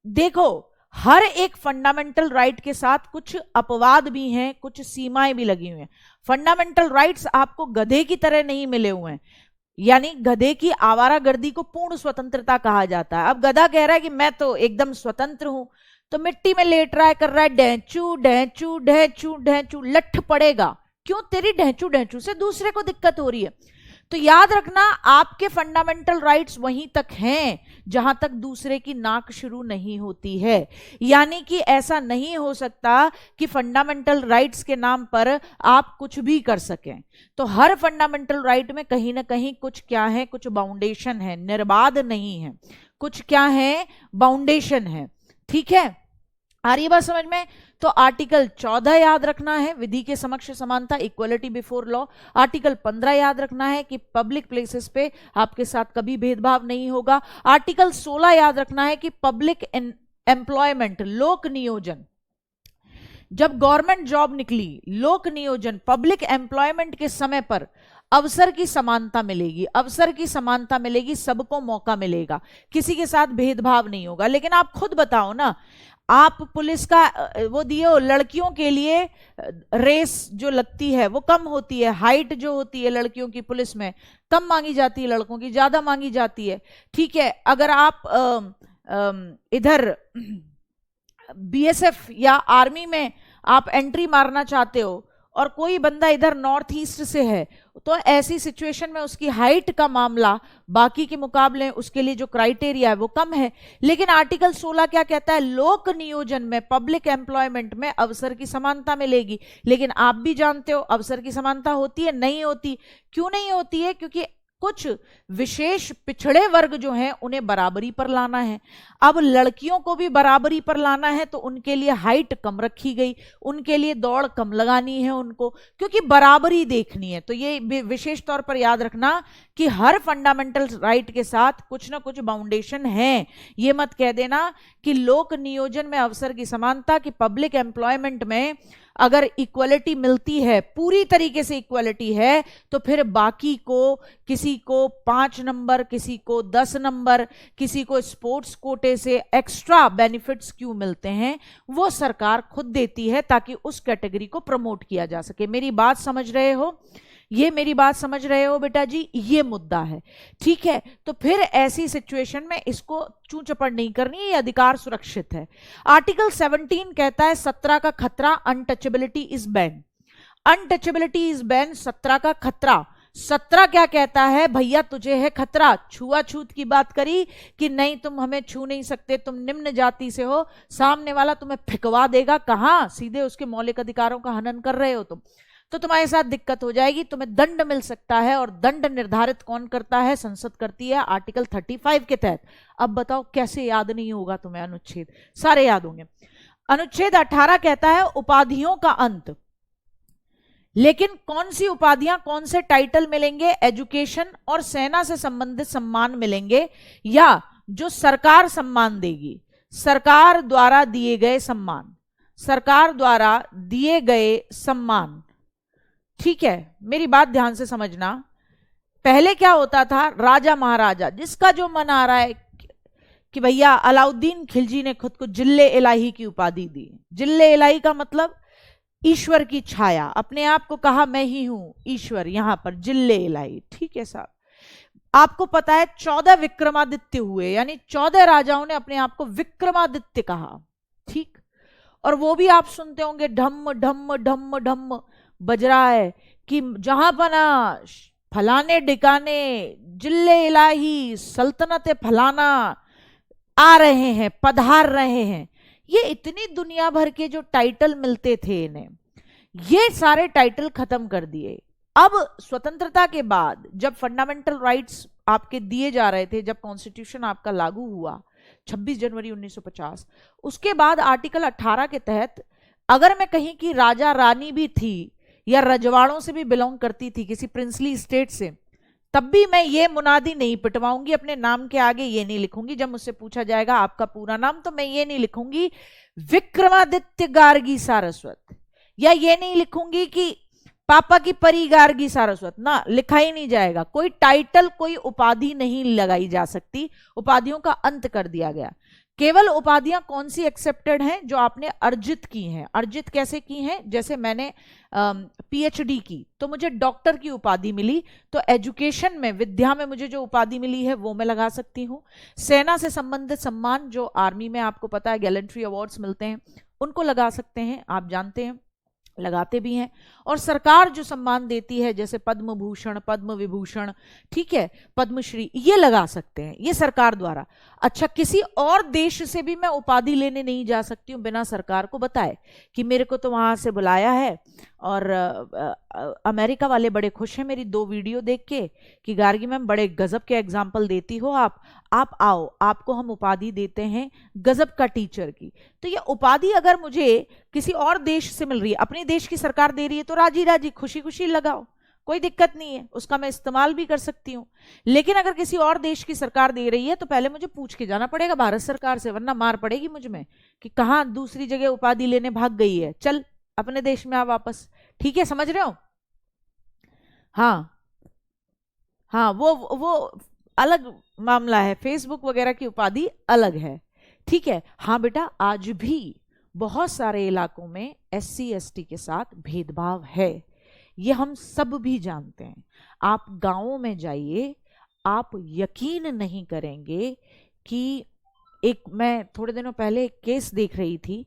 देखो हर एक फंडामेंटल राइट के साथ कुछ अपवाद भी हैं, कुछ सीमाएं भी लगी हुई हैं। फंडामेंटल राइट्स आपको गधे की तरह नहीं मिले हुए हैं, यानी गधे की आवारागर्दी को पूर्ण स्वतंत्रता कहा जाता है। अब गधा कह रहा है कि मैं तो एकदम स्वतंत्र हूं, तो मिट्टी में लेट रहा है, कर रहा है ढैंचू ढैंचू ढैंचू ढैंचू, लठ पड़ेगा। क्यों? तेरी ढैंचू ढैंचू से दूसरे को दिक्कत हो रही है। तो याद रखना, आपके फंडामेंटल राइट्स वहीं तक हैं जहां तक दूसरे की नाक शुरू नहीं होती है। यानी कि ऐसा नहीं हो सकता कि फंडामेंटल राइट्स के नाम पर आप कुछ भी कर सकें। तो हर फंडामेंटल राइट में कहीं ना कहीं कुछ क्या है? कुछ बाउंडेशन है, निर्बाध नहीं है। कुछ क्या है? बाउंडेशन है। ठीक है, आ रही बात समझ में? तो आर्टिकल 14 याद रखना है, विधि के समक्ष समानता, इक्वलिटी बिफोर लॉ। आर्टिकल 15 याद रखना है कि पब्लिक प्लेसेस पे आपके साथ कभी भेदभाव नहीं होगा। आर्टिकल 16 याद रखना है कि पब्लिक एम्प्लॉयमेंट, लोक नियोजन, जब गवर्नमेंट जॉब निकली, लोक नियोजन, पब्लिक एम्प्लॉयमेंट के समय पर अवसर की समानता मिलेगी। अवसर की समानता मिलेगी, सबको मौका मिलेगा, किसी के साथ भेदभाव नहीं होगा। लेकिन आप खुद बताओ ना, आप पुलिस का वो दिए हो, लड़कियों के लिए रेस जो लगती है वो कम होती है, हाइट जो होती है लड़कियों की पुलिस में कम मांगी जाती है, लड़कों की ज्यादा मांगी जाती है। ठीक है, अगर आप इधर बीएसएफ या आर्मी में आप एंट्री मारना चाहते हो और कोई बंदा इधर नॉर्थ ईस्ट से है, तो ऐसी सिचुएशन में उसकी हाइट का मामला बाकी के मुकाबले उसके लिए जो क्राइटेरिया है वो कम है। लेकिन आर्टिकल 16 क्या कहता है? लोक नियोजन में, पब्लिक एम्प्लॉयमेंट में अवसर की समानता मिलेगी। लेकिन आप भी जानते हो अवसर की समानता होती है? नहीं होती। क्यों नहीं होती है? क्योंकि कुछ विशेष पिछड़े वर्ग जो हैं उन्हें बराबरी पर लाना है। अब लड़कियों को भी बराबरी पर लाना है तो उनके लिए हाइट कम रखी गई, उनके लिए दौड़ कम लगानी है उनको, क्योंकि बराबरी देखनी है। तो ये विशेष तौर पर याद रखना कि हर फंडामेंटल राइट के साथ कुछ ना कुछ बाउंडेशन है। ये मत कह देना कि लोक नियोजन में अवसर की समानता, कि पब्लिक एम्प्लॉयमेंट में अगर इक्वलिटी मिलती है, पूरी तरीके से इक्वलिटी है, तो फिर बाकी को, किसी को 5 नंबर, किसी को 10 नंबर, किसी को स्पोर्ट्स कोटे से एक्स्ट्रा बेनिफिट्स क्यों मिलते हैं, वो सरकार खुद देती है ताकि उस कैटेगरी को प्रमोट किया जा सके। मेरी बात समझ रहे हो? ये मेरी बात समझ रहे हो बेटा जी? ये मुद्दा है, ठीक है। तो फिर ऐसी सिचुएशन में इसको चूं चपड़ नहीं करनी, ये अधिकार सुरक्षित है। आर्टिकल 17 कहता है 17 का खतरा, untouchability is ban. Untouchability is ban, 17 का खतरा। 17 क्या कहता है? भैया तुझे है खतरा। छुआछूत की बात करी कि नहीं तुम हमें छू नहीं सकते, तुम निम्न जाति से हो, सामने वाला तुम्हें फिकवा देगा। कहां? सीधे उसके मौलिक अधिकारों का हनन कर रहे हो तुम, तो तुम्हारे साथ दिक्कत हो जाएगी, तुम्हें दंड मिल सकता है। और दंड निर्धारित कौन करता है? संसद करती है, आर्टिकल 35 के तहत। अब बताओ कैसे याद नहीं होगा तुम्हें अनुच्छेद? सारे याद होंगे। अनुच्छेद 18 कहता है उपाधियों का अंत। लेकिन कौन सी उपाधियां, कौन से टाइटल मिलेंगे? एजुकेशन और सेना से संबंधित सम्मान मिलेंगे, या जो सरकार सम्मान देगी, सरकार द्वारा दिए गए सम्मान, सरकार द्वारा दिए गए सम्मान। ठीक है, मेरी बात ध्यान से समझना। पहले क्या होता था? राजा महाराजा, जिसका जो मन आ रहा है कि भैया अलाउद्दीन खिलजी ने खुद को जिल्ले इलाही की उपाधि दी। जिल्ले इलाही का मतलब ईश्वर की छाया, अपने आप को कहा मैं ही हूं ईश्वर, यहां पर जिल्ले इलाही। ठीक है साहब, आपको पता है 14 विक्रमादित्य हुए, यानी 14 राजाओं ने अपने आप को विक्रमादित्य कहा। ठीक, और वो भी आप सुनते होंगे ढम ढम ढम ढम बज रहा है कि जहां बना फलाने डिकाने जिल्ले इलाही सल्तनत फलाना आ रहे हैं, पधार रहे हैं। ये इतनी दुनिया भर के जो टाइटल मिलते थे इन्हें, ये सारे टाइटल खत्म कर दिए। अब स्वतंत्रता के बाद जब फंडामेंटल राइट्स आपके दिए जा रहे थे, जब कॉन्स्टिट्यूशन आपका लागू हुआ 26 जनवरी 1950, उसके बाद आर्टिकल 18 के तहत अगर मैं कहीं की राजा रानी भी थी या रजवाड़ों से भी बिलोंग करती थी, किसी प्रिंसली स्टेट से, तब भी मैं ये मुनादी नहीं पिटवाऊंगी अपने नाम के आगे, ये नहीं लिखूंगी। जब मुझसे पूछा जाएगा आपका पूरा नाम, तो मैं ये नहीं लिखूंगी विक्रमादित्य गार्गी सारस्वत, या ये नहीं लिखूंगी कि पापा की परी गार्गी सारस्वत, ना, लिखा ही नहीं जाएगा। कोई टाइटल, कोई उपाधि नहीं लगाई जा सकती। उपाधियों का अंत कर दिया गया। केवल उपाधियां कौन सी एक्सेप्टेड हैं? जो आपने अर्जित की हैं। अर्जित कैसे की हैं? जैसे मैंने पीएचडी की तो मुझे डॉक्टर की उपाधि मिली, तो एजुकेशन में, विद्या में मुझे जो उपाधि मिली है वो मैं लगा सकती हूँ। सेना से संबंधित सम्मान, जो आर्मी में आपको पता है गैलेंट्री अवार्ड्स मिलते हैं, उनको लगा सकते हैं, आप जानते हैं, लगाते भी हैं। और सरकार जो सम्मान देती है, जैसे पद्म भूषण, पद्म विभूषण, ठीक है, पद्मश्री, ये लगा सकते हैं, ये सरकार द्वारा। अच्छा, किसी और देश से भी मैं उपाधि लेने नहीं जा सकती हूँ बिना सरकार को बताए कि मेरे को तो वहां से बुलाया है। और अमेरिका वाले बड़े खुश हैं मेरी 2 वीडियो देख के कि गार्गी मैम बड़े गजब के एग्जाम्पल देती हो आप आओ, आपको हम उपाधि देते हैं गजब का टीचर की। तो ये उपाधि अगर मुझे किसी और देश से मिल रही है, अपने देश की सरकार दे रही है, तो राजी राजी खुशी खुशी लगाओ, कोई दिक्कत नहीं है, उसका मैं इस्तेमाल भी कर सकती हूँ। लेकिन अगर किसी और देश की सरकार दे रही है तो पहले मुझे पूछ के जाना पड़ेगा भारत सरकार से, वरना मार पड़ेगी मुझ में कि कहाँ दूसरी जगह उपाधि लेने भाग गई है, चल अपने देश में आ वापस। ठीक है, समझ रहे हो? हाँ हाँ, वो अलग मामला है, फेसबुक वगैरह की उपाधि अलग है। ठीक है, हाँ बेटा, आज भी बहुत सारे इलाकों में SC ST के साथ भेदभाव है, ये हम सब भी जानते हैं। आप गांवों में जाइए, आप यकीन नहीं करेंगे कि मैं थोड़े दिनों पहले एक केस देख रही थी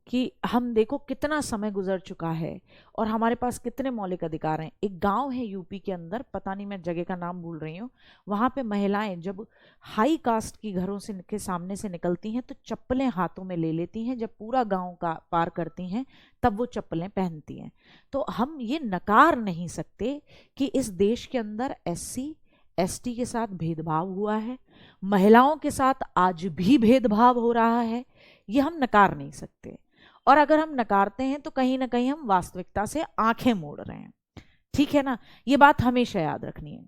कि हम देखो कितना समय गुजर चुका है और हमारे पास कितने मौलिक अधिकार हैं। एक गांव है यूपी के अंदर, पता नहीं मैं जगह का नाम भूल रही हूँ, वहां पे महिलाएं जब हाई कास्ट की घरों से के सामने से निकलती हैं तो चप्पलें हाथों में ले लेती हैं, जब पूरा गांव का पार करती हैं तब वो चप्पलें पहनती हैं। तो हम ये नकार नहीं सकते कि इस देश के अंदर SC एसटी के साथ भेदभाव हुआ है, महिलाओं के साथ आज भी भेदभाव हो रहा है, ये हम नकार नहीं सकते। और अगर हम नकारते हैं तो कहीं ना कहीं हम वास्तविकता से आंखें मोड़ रहे हैं, ठीक है ना, ये बात हमेशा याद रखनी है।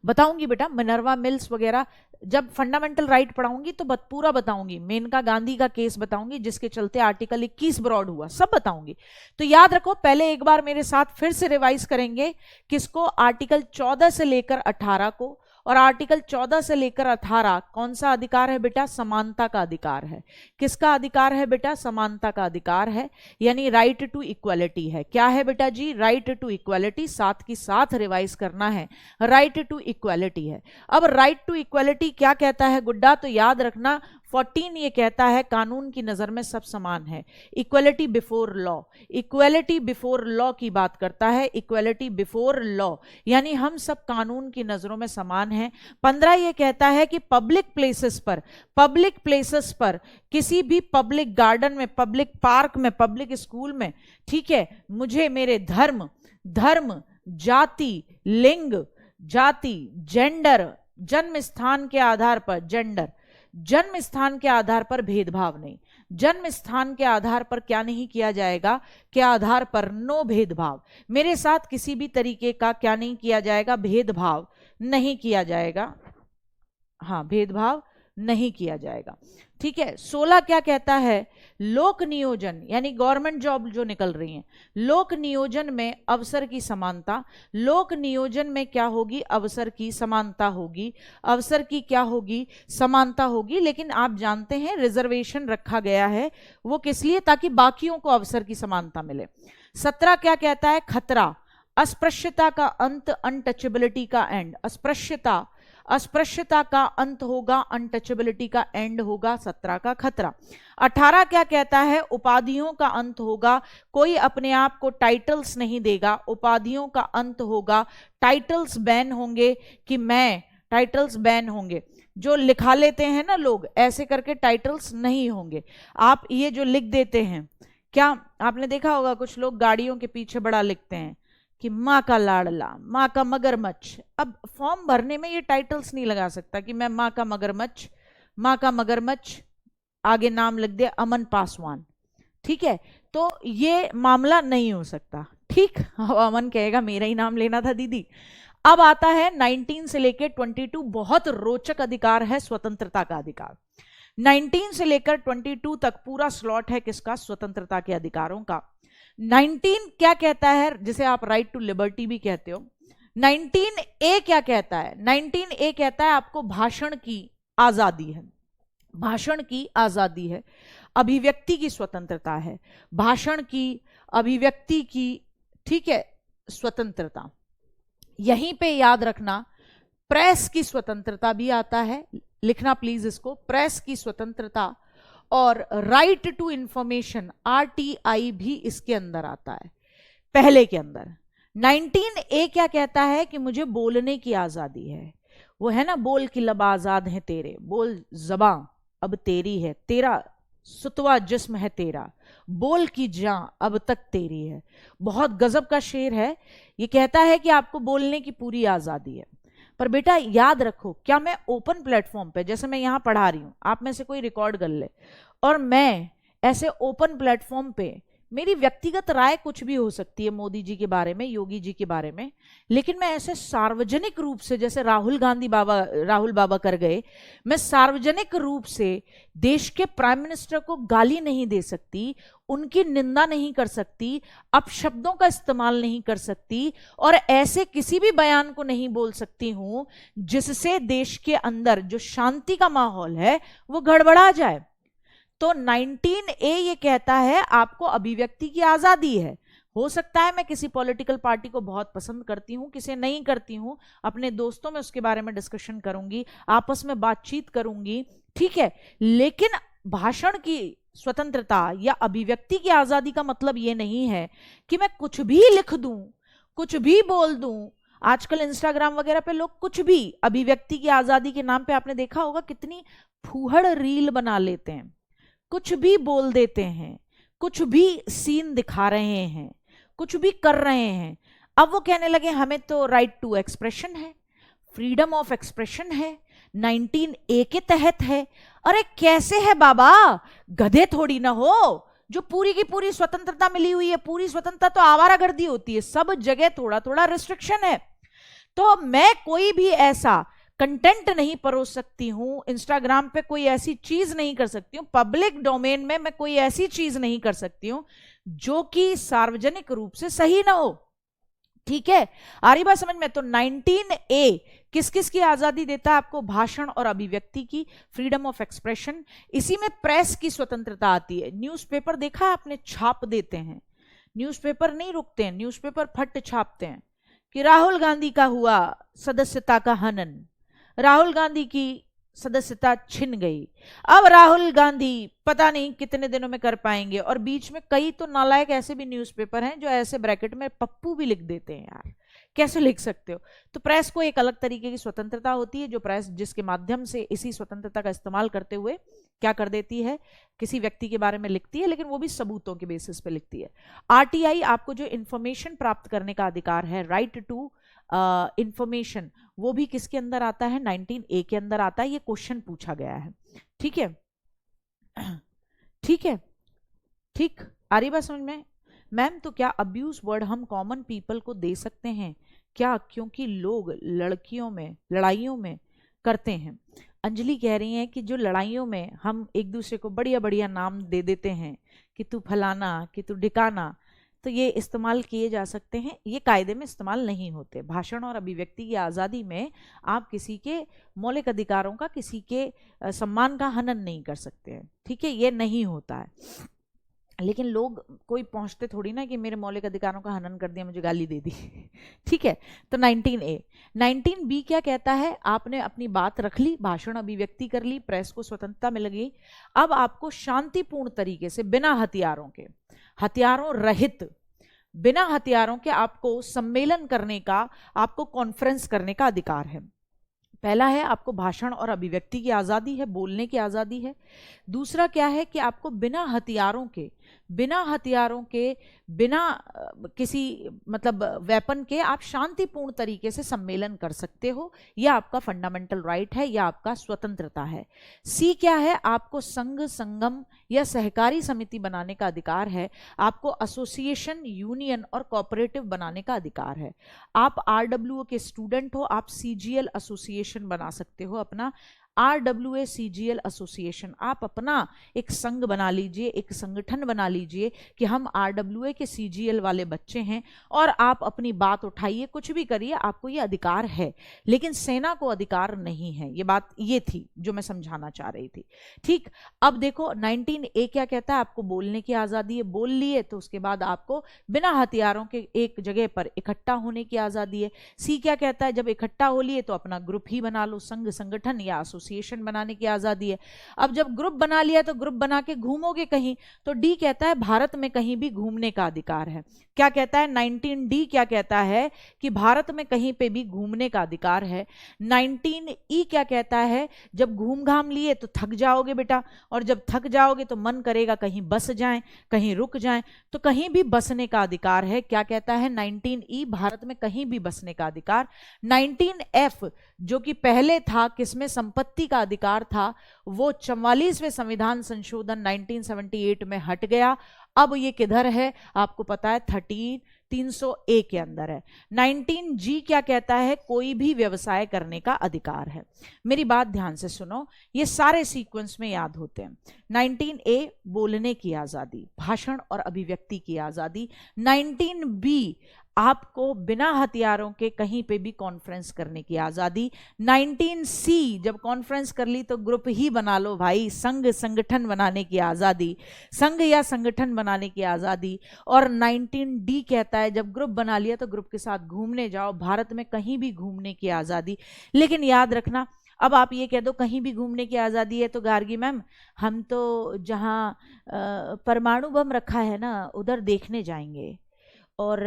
बताऊंगी बेटा मिनर्वा मिल्स वगैरह, जब फंडामेंटल राइट पढ़ाऊंगी तो पूरा बताऊंगी, मेनका गांधी का केस बताऊंगी जिसके चलते आर्टिकल 21 ब्रॉड हुआ, सब बताऊंगी। तो याद रखो, पहले एक बार मेरे साथ फिर से रिवाइज करेंगे किसको, आर्टिकल 14 से लेकर 18 को। और आर्टिकल 14 से लेकर 18 कौन सा अधिकार है बेटा, समानता का अधिकार है। किसका अधिकार है बेटा, समानता का अधिकार है, यानी राइट टू इक्वालिटी है। क्या है बेटा जी, राइट टू इक्वालिटी, साथ की साथ रिवाइज करना है, राइट टू इक्वालिटी है। अब राइट टू इक्वालिटी क्या कहता है गुड्डा, तो याद रखना 14 ये कहता है कानून की नजर में सब समान है, equality before law, equality before law की बात करता है, इक्वालिटी बिफोर लॉ, यानी हम सब कानून की नजरों में समान हैं। 15 ये कहता है कि पब्लिक प्लेसेस पर किसी भी पब्लिक गार्डन में, पब्लिक पार्क में, पब्लिक स्कूल में, ठीक है, मुझे मेरे धर्म, जाति, लिंग, जेंडर, जन्म स्थान के आधार पर, जन्म स्थान के आधार पर भेदभाव नहीं, जन्म स्थान के आधार पर क्या नहीं किया जाएगा, के आधार पर नो भेदभाव, मेरे साथ किसी भी तरीके का क्या नहीं किया जाएगा, भेदभाव नहीं किया जाएगा, हाँ भेदभाव नहीं किया जाएगा, ठीक है। 16 क्या कहता है, लोक नियोजन यानी गवर्नमेंट जॉब जो निकल रही हैं, लोक नियोजन में अवसर की समानता, लोक नियोजन में क्या होगी, अवसर की समानता होगी, अवसर की क्या होगी, समानता होगी। लेकिन आप जानते हैं रिजर्वेशन रखा गया है, वो किस लिए, ताकि बाकियों को अवसर की समानता मिले। 17 क्या कहता है, खतरा, अस्पृश्यता का अंत, अनटचेबिलिटी का एंड, अस्पृश्यता का अंत होगा, अनटचेबिलिटी का एंड होगा, 17 का खतरा। 18 क्या कहता है, उपाधियों का अंत होगा, कोई अपने आप को टाइटल्स नहीं देगा, उपाधियों का अंत होगा, टाइटल्स बैन होंगे, कि मैं टाइटल्स बैन होंगे, जो लिखा लेते हैं ना लोग ऐसे करके टाइटल्स नहीं होंगे। आप ये जो लिख देते हैं, क्या आपने देखा होगा कुछ लोग गाड़ियों के पीछे बड़ा लिखते हैं कि माँ का लाडला, माँ का मगरमच्छ। अब फॉर्म भरने में ये टाइटल्स नहीं लगा सकता कि मैं माँ का मगरमच्छ, आगे नाम लिख दिया अमन पासवान, ठीक है, तो ये मामला नहीं हो सकता, ठीक। अमन कहेगा मेरा ही नाम लेना था दीदी। अब आता है 19 से लेकर 22, बहुत रोचक अधिकार है, स्वतंत्रता का अधिकार। 19 से लेकर 22 तक पूरा स्लॉट है किसका, स्वतंत्रता के अधिकारों का। 19 क्या कहता है, जिसे आप राइट टू लिबर्टी भी कहते हो। 19A क्या कहता है, 19A कहता है आपको भाषण की आजादी है, भाषण की आजादी है, अभिव्यक्ति की स्वतंत्रता है, भाषण की, अभिव्यक्ति की, ठीक है, स्वतंत्रता। यहीं पे याद रखना प्रेस की स्वतंत्रता भी आता है, लिखना प्लीज इसको, प्रेस की स्वतंत्रता और राइट टू इंफॉर्मेशन RTI भी इसके अंदर आता है, पहले के अंदर। 19A क्या कहता है कि मुझे बोलने की आजादी है, वो है ना, बोल की लब आजाद है तेरे, बोल जबां अब तेरी है, तेरा सुतवा जिस्म है तेरा, बोल की जां अब तक तेरी है। बहुत गजब का शेर है, ये कहता है कि आपको बोलने की पूरी आजादी है। पर बेटा याद रखो, क्या मैं ओपन प्लेटफॉर्म पे, जैसे मैं यहां पढ़ा रही हूं, आप में से कोई रिकॉर्ड कर ले, और मैं ऐसे ओपन प्लेटफॉर्म पे, मेरी व्यक्तिगत राय कुछ भी हो सकती है मोदी जी के बारे में, योगी जी के बारे में, लेकिन मैं ऐसे सार्वजनिक रूप से, जैसे राहुल बाबा कर गए, मैं सार्वजनिक रूप से देश के प्राइम मिनिस्टर को गाली नहीं दे सकती, उनकी निंदा नहीं कर सकती, अपशब्दों का इस्तेमाल नहीं कर सकती, और ऐसे किसी भी बयान को नहीं बोल सकती हूं जिससे देश के अंदर जो शांति का माहौल है वो गड़बड़ा जाए। तो 19A ये कहता है आपको अभिव्यक्ति की आजादी है। हो सकता है मैं किसी पॉलिटिकल पार्टी को बहुत पसंद करती हूं, किसे नहीं करती हूं, अपने दोस्तों में उसके बारे में डिस्कशन करूंगी, आपस में बातचीत करूंगी, ठीक है, लेकिन भाषण की स्वतंत्रता या अभिव्यक्ति की आजादी का मतलब यह नहीं है कि मैं कुछ भी लिख दूं, कुछ भी बोल दूं। आजकल इंस्टाग्राम वगैरह पे लोग कुछ भी, अभिव्यक्ति की आजादी के नाम पे आपने देखा होगा कितनी फूहड़ रील बना लेते हैं, कुछ भी बोल देते हैं, कुछ भी सीन दिखा रहे हैं, कुछ भी कर रहे हैं। अब वो कहने लगे हमें तो राइट टू एक्सप्रेशन है, फ्रीडम ऑफ एक्सप्रेशन है, 19A के तहत है। अरे कैसे है बाबा, गधे थोड़ी ना हो जो पूरी की पूरी स्वतंत्रता मिली हुई है। पूरी स्वतंत्रता तो आवारागर्दी होती है, सब जगह थोड़ा थोड़ा रिस्ट्रिक्शन है। तो मैं कोई भी ऐसा कंटेंट नहीं परोस सकती हूं, इंस्टाग्राम पे कोई ऐसी चीज नहीं कर सकती हूं, पब्लिक डोमेन में मैं कोई ऐसी चीज नहीं कर सकती हूं जो कि सार्वजनिक रूप से सही ना हो। ठीक है, आ रही बात समझ में? तो 19A किस किस की आजादी देता है आपको? भाषण और अभिव्यक्ति की, फ्रीडम ऑफ एक्सप्रेशन। इसी में प्रेस की स्वतंत्रता आती है। न्यूज़पेपर देखा है आपने, छाप देते हैं, न्यूज़पेपर नहीं रुकते हैं, न्यूज़पेपर फट छापते हैं कि राहुल गांधी का हुआ सदस्यता का हनन, राहुल गांधी की सदस्यता छिन गई, अब राहुल गांधी पता नहीं कितने दिनों में कर पाएंगे। और बीच में कई तो नालायक ऐसे भी न्यूज़पेपर हैं जो ऐसे ब्रैकेट में पप्पू भी लिख देते हैं। यार कैसे लिख सकते हो? तो प्रेस को एक अलग तरीके की स्वतंत्रता होती है, जो प्रेस जिसके माध्यम से इसी स्वतंत्रता का इस्तेमाल करते हुए क्या कर देती है, किसी व्यक्ति के बारे में लिखती है, लेकिन वो भी सबूतों के बेसिस पे लिखती है। आरटीआई आपको जो इंफॉर्मेशन प्राप्त करने का अधिकार है, राइट टू इंफॉर्मेशन, वो भी किसके अंदर आता है? 19A के अंदर आता है। ये क्वेश्चन पूछा गया है। ठीक है, ठीक है, ठीक। आ रही बात समझ में? मैम तो क्या अब्यूज वर्ड हम कॉमन पीपल को दे सकते हैं क्या, क्योंकि लोग लड़ाइयों में करते हैं? अंजलि कह रही हैं कि जो लड़ाइयों में हम एक दूसरे को बढ़िया बढ़िया नाम दे देते हैं कि तू फलाना, कि तू ढिकाना, तो ये इस्तेमाल किए जा सकते हैं, ये कायदे में इस्तेमाल नहीं होते। भाषण और अभिव्यक्ति की आज़ादी में आप किसी के मौलिक अधिकारों का, किसी के सम्मान का हनन नहीं कर सकते हैं। ठीक है, ये नहीं होता है। लेकिन लोग कोई पहुंचते थोड़ी ना कि मेरे मौलिक अधिकारों का हनन कर दिया, मुझे गाली दे दी। ठीक है, तो 19A। 19B क्या कहता है? आपने अपनी बात रख ली, भाषण अभिव्यक्ति कर ली, प्रेस को स्वतंत्रता मिल गई। अब आपको शांतिपूर्ण तरीके से, बिना हथियारों के, हथियारों रहित, बिना हथियारों के आपको सम्मेलन करने का, आपको कॉन्फ्रेंस करने का अधिकार है। पहला है आपको भाषण और अभिव्यक्ति की आज़ादी है, बोलने की आज़ादी है। दूसरा क्या है कि आपको बिना हथियारों के, बिना किसी मतलब वेपन के आप शांतिपूर्ण तरीके से सम्मेलन कर सकते हो। यह आपका फंडामेंटल राइट है, यह आपका स्वतंत्रता है। सी क्या है? आपको संघ, संगम या सहकारी समिति बनाने का अधिकार है। आपको एसोसिएशन, यूनियन और कोऑपरेटिव बनाने का अधिकार है। आप आरडब्ल्यूओ के स्टूडेंट हो, आप सीजीएल एसोसिएशन बना सकते हो अपना, RWA CGL एसोसिएशन। आप अपना एक संघ बना लीजिए, एक संगठन बना लीजिए कि हम RWA के CGL वाले बच्चे हैं, और आप अपनी बात उठाइए, कुछ भी करिए, आपको ये अधिकार है। लेकिन सेना को अधिकार नहीं है। ये बात ये थी जो मैं समझाना चाह रही थी। ठीक, अब देखो 19A क्या कहता है? आपको बोलने की आज़ादी है, बोल लिए तो उसके बाद आपको बिना हथियारों के एक जगह पर इकट्ठा होने की आज़ादी है। सी क्या कहता है? जब इकट्ठा हो लिए तो अपना ग्रुप ही बना लो, संघ, संगठन या एसोसिएशन बनाने की आज़ादी है। अब जब ग्रुप बना लिया तो ग्रुप बना के घूमोगे कहीं, तो डी कहता है भारत में कहीं भी घूमने का अधिकार है। क्या कहता है? 19D क्या कहता है? कि भारत में कहीं पे भी घूमने का अधिकार है। 19E क्या कहता है? जब घूम घाम लिए तो थक जाओगे बेटा, और जब थक जाओगे तो मन करेगा कहीं बस जाएं, कहीं रुक जाएं, तो कहीं भी बसने का अधिकार है। क्या कहता है 19E? भारत में कहीं भी बसने का अधिकार। 19F जो कि पहले था किसमें संपत्ति का अधिकार था, वो 44वें संविधान संशोधन 1978 में हट गया। अब ये किधर है आपको पता है? 300A के अंदर है। 19G क्या कहता है? कोई भी व्यवसाय करने का अधिकार है। मेरी बात ध्यान से सुनो, ये सारे सीक्वेंस में याद होते हैं। 19A बोलने की आजादी, भाषण और अभिव्यक्ति की आजादी। 19B आपको बिना हथियारों के कहीं पे भी कॉन्फ्रेंस करने की आजादी। 19C जब कॉन्फ्रेंस कर ली तो ग्रुप ही बना लो भाई, संघ, संगठन बनाने की आजादी, संघ या संगठन बनाने की आजादी। और 19D कहता है जब ग्रुप बना लिया तो ग्रुप के साथ घूमने जाओ, भारत में कहीं भी घूमने की आजादी। लेकिन याद रखना, अब आप ये कह दो कहीं भी घूमने की आज़ादी है, तो गार्गी मैम हम तो जहाँ परमाणु बम रखा है ना उधर देखने जाएंगे, और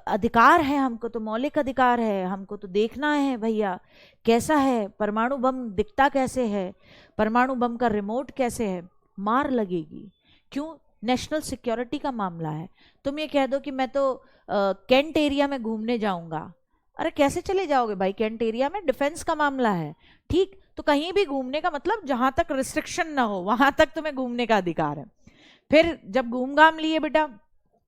अधिकार है हमको, तो मौलिक अधिकार है, हमको तो देखना है भैया कैसा है परमाणु बम, दिखता कैसे है, परमाणु बम का रिमोट कैसे है। मार लगेगी। क्यों? नेशनल सिक्योरिटी का मामला है। तुम ये कह दो कि मैं तो कैंट एरिया में घूमने जाऊंगा, अरे कैसे चले जाओगे भाई, कैंट एरिया में डिफेंस का मामला है, ठीक। तो कहीं भी घूमने का मतलब जहां तक रिस्ट्रिक्शन ना हो वहां तक तुम्हें घूमने का अधिकार है। फिर जब घूम घाम लिए बेटा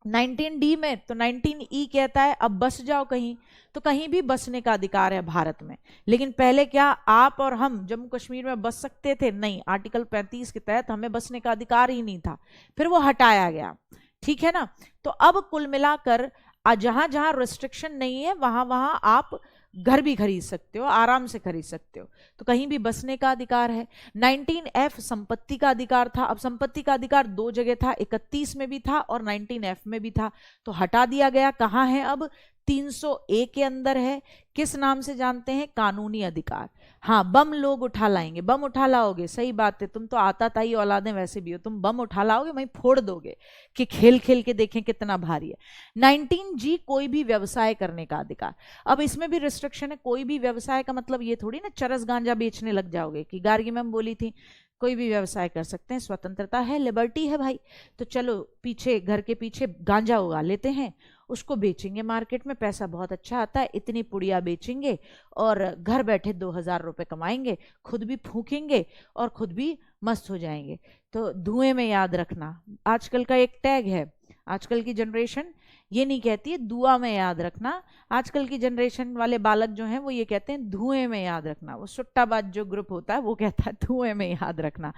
19D में, तो 19E कहता है अब बस जाओ कहीं, तो कहीं भी बसने का अधिकार है भारत में। लेकिन पहले क्या आप और हम जम्मू कश्मीर में बस सकते थे? नहीं, आर्टिकल 35 के तहत हमें बसने का अधिकार ही नहीं था, फिर वो हटाया गया, ठीक है ना। तो अब कुल मिलाकर जहां जहां रिस्ट्रिक्शन नहीं है वहां वहां आप घर भी खरीद सकते हो, आराम से खरीद सकते हो, तो कहीं भी बसने का अधिकार है। 19F संपत्ति का अधिकार था। अब संपत्ति का अधिकार दो जगह था, 31 में भी था और 19F में भी था, तो हटा दिया गया। कहां है अब? 300A के अंदर है। किस नाम से जानते हैं? कानूनी अधिकार। हाँ, बम लोग उठा लाएंगे, बम उठा लाओगे, सही बात है, तुम तो आताताई औलादें वैसे भी हो, तुम बम उठा लाओगे वहीं फोड़ दोगे कि खेल खेल के देखें कितना भारी है। 19G कोई भी व्यवसाय करने का अधिकार। अब इसमें भी रिस्ट्रिक्शन है, कोई भी व्यवसाय का मतलब ये थोड़ी ना चरस गांजा बेचने लग जाओगे, कि गार्गी मैम बोली थी कोई भी व्यवसाय कर सकते हैं, स्वतंत्रता है, लिबर्टी है भाई। तो चलो पीछे, घर के पीछे गांजा उगा लेते हैं, उसको बेचेंगे मार्केट में, पैसा बहुत अच्छा आता है, इतनी पुड़िया बेचेंगे और घर बैठे 2000 रुपए कमाएंगे, खुद भी फूकेंगे और खुद भी मस्त हो जाएंगे। तो धुएं में याद रखना, आजकल का एक टैग है, आजकल की जनरेशन ये नहीं कहती है दुआ में याद रखना, आजकल की जनरेशन वाले बालक जो हैं वो ये कहते हैं धुएं में याद रखना। वो सुट्टाबाज जो ग्रुप होता है वो कहता है धुएं में याद रखना।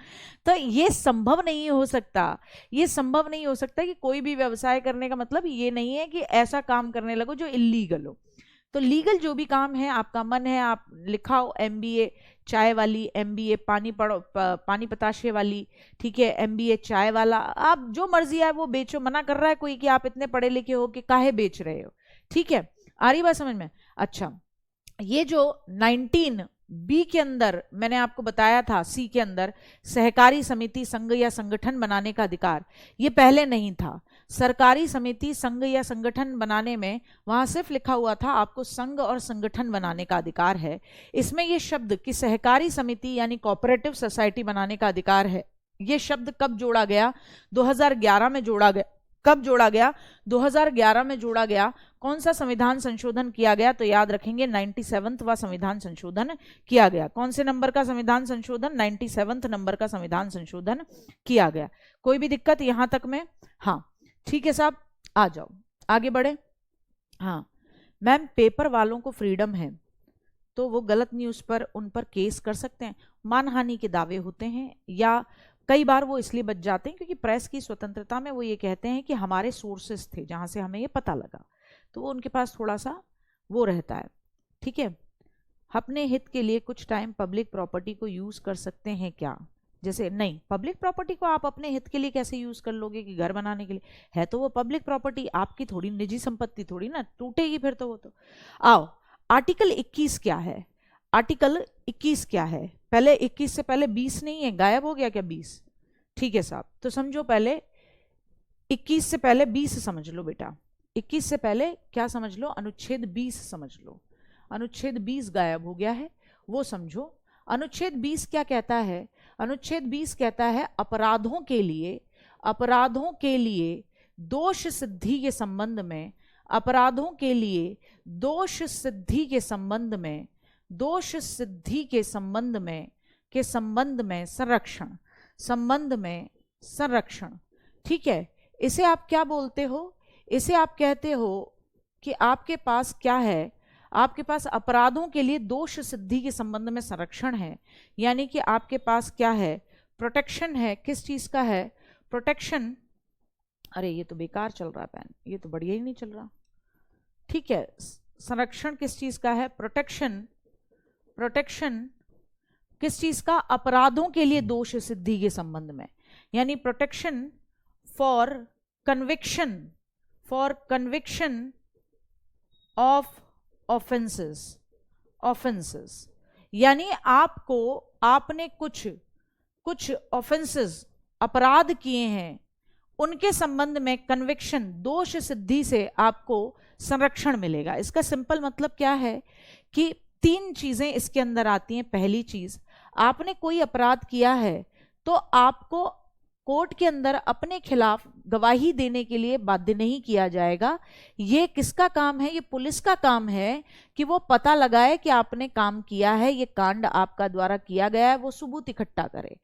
तो ये संभव नहीं हो सकता, ये संभव नहीं हो सकता कि कोई भी व्यवसाय करने का मतलब ये नहीं है कि ऐसा काम करने लगो जो इलीगल हो। तो लीगल जो भी काम है, आपका मन है आप लिखाओ, MBA चाय वाली, MBA पानी पताशे वाली, ठीक है, MBA चाय वाला, आप जो मर्जी है वो बेचो। मना कर रहा है कोई कि आप इतने पढ़े लिखे हो कि काहे बेच रहे हो? ठीक है, आ रही बात समझ में? अच्छा, ये जो 19B के अंदर मैंने आपको बताया था, C के अंदर सहकारी समिति, संघ या संगठन बनाने का अधिकार, ये पहले नहीं था। सरकारी समिति, संघ या संगठन बनाने में वहां सिर्फ लिखा हुआ था आपको संघ और संगठन बनाने का अधिकार है। इसमें ये शब्द कि सहकारी समिति यानी कोऑपरेटिव सोसाइटी बनाने का अधिकार है, ये शब्द कब जोड़ा गया? 2011 में जोड़ा गया। कब जोड़ा गया? 2011 में जोड़ा गया। कौन सा संविधान संशोधन किया गया? तो याद रखेंगे 97वां संविधान संशोधन किया गया। कौन से नंबर का संविधान संशोधन? 97 नंबर का संविधान संशोधन किया गया। कोई भी दिक्कत यहां तक में? हाँ ठीक है साहब, आ जाओ आगे बढ़े। हाँ मैम, पेपर वालों को फ्रीडम है तो वो गलत न्यूज़ पर उन पर केस कर सकते हैं, मानहानि के दावे होते हैं, या कई बार वो इसलिए बच जाते हैं क्योंकि प्रेस की स्वतंत्रता में वो ये कहते हैं कि हमारे सोर्सेस थे जहां से हमें ये पता लगा, तो वो उनके पास थोड़ा सा वो रहता है। ठीक है, अपने हित के लिए कुछ टाइम पब्लिक प्रॉपर्टी को यूज कर सकते हैं क्या? जैसे नहीं, पब्लिक प्रॉपर्टी को आप अपने हित के लिए कैसे यूज कर लोगे कि घर बनाने के लिए? है तो वो पब्लिक प्रॉपर्टी, आपकी थोड़ी, निजी संपत्ति थोड़ी ना, टूटेगी फिर तो वो तो। आओ, आर्टिकल 21 क्या है? आर्टिकल 21 क्या है? पहले 21 से पहले 20 नहीं है, गायब हो गया क्या 20? ठीक है साहब, तो समझो पहले 21 से पहले 20 समझ लो बेटा। 21 से पहले क्या समझ लो? अनुच्छेद 20 समझ लो। अनुच्छेद 20 गायब हो गया है, वो समझो। अनुच्छेद 20 क्या कहता है? अनुच्छेद 20 कहता है अपराधों के लिए दोष सिद्धि के संबंध में, अपराधों के लिए दोष सिद्धि के संबंध में, दोष सिद्धि के संबंध में संरक्षण, संबंध में संरक्षण। ठीक है, इसे आप क्या बोलते हो? इसे आप कहते हो कि आपके पास क्या है? आपके पास अपराधों के लिए दोष सिद्धि के संबंध में संरक्षण है, यानी कि आपके पास क्या है? प्रोटेक्शन है। किस चीज का है? प्रोटेक्शन। अरे ये तो बेकार चल रहा है पेन, ये तो बढ़िया ही नहीं चल रहा। ठीक है, संरक्षण किस चीज का है? प्रोटेक्शन। प्रोटेक्शन किस चीज का? अपराधों के लिए दोष सिद्धि के संबंध में, यानी protection for conviction, for conviction of offences, offences, यानी आपको, आपने कुछ ऑफेंसेस, अपराध किए हैं, उनके संबंध में कन्विक्शन, दोष सिद्धि से आपको संरक्षण मिलेगा। इसका सिंपल मतलब क्या है कि 3 चीजें इसके अंदर आती हैं। पहली चीज, आपने कोई अपराध किया है तो आपको कोर्ट के अंदर अपने खिलाफ गवाही देने के लिए बाध्य नहीं किया जाएगा। ये किसका काम है? ये पुलिस का काम है कि वो पता लगाए कि आपने काम किया है, ये कांड आपका द्वारा किया गया है, वो सबूत इकट्ठा करे।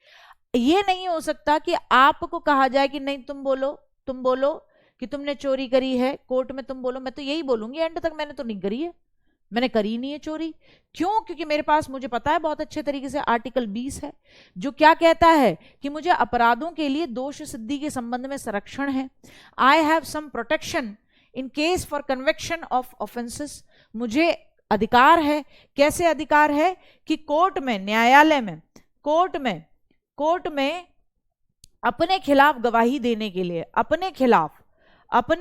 ये नहीं हो सकता कि आपको कहा जाए कि नहीं तुम बोलो कि तुमने चोरी करी है, कोर्ट में तुम बोलो। मैं तो यही बोलूंगी एंड तक, मैंने तो नहीं करी है, मैंने करी नहीं है चोरी। क्यों? क्योंकि मेरे पास, मुझे पता है बहुत अच्छे तरीके से, आर्टिकल 20 है जो क्या कहता है कि मुझे अपराधों के लिए दोष सिद्धि के संबंध में संरक्षण है। I have some protection in case for conviction of offences. मुझे अधिकार है। कैसे अधिकार है? कि कोर्ट में, न्यायालय में, कोर्ट में अपने खिलाफ गवाही देने के लिए, अपने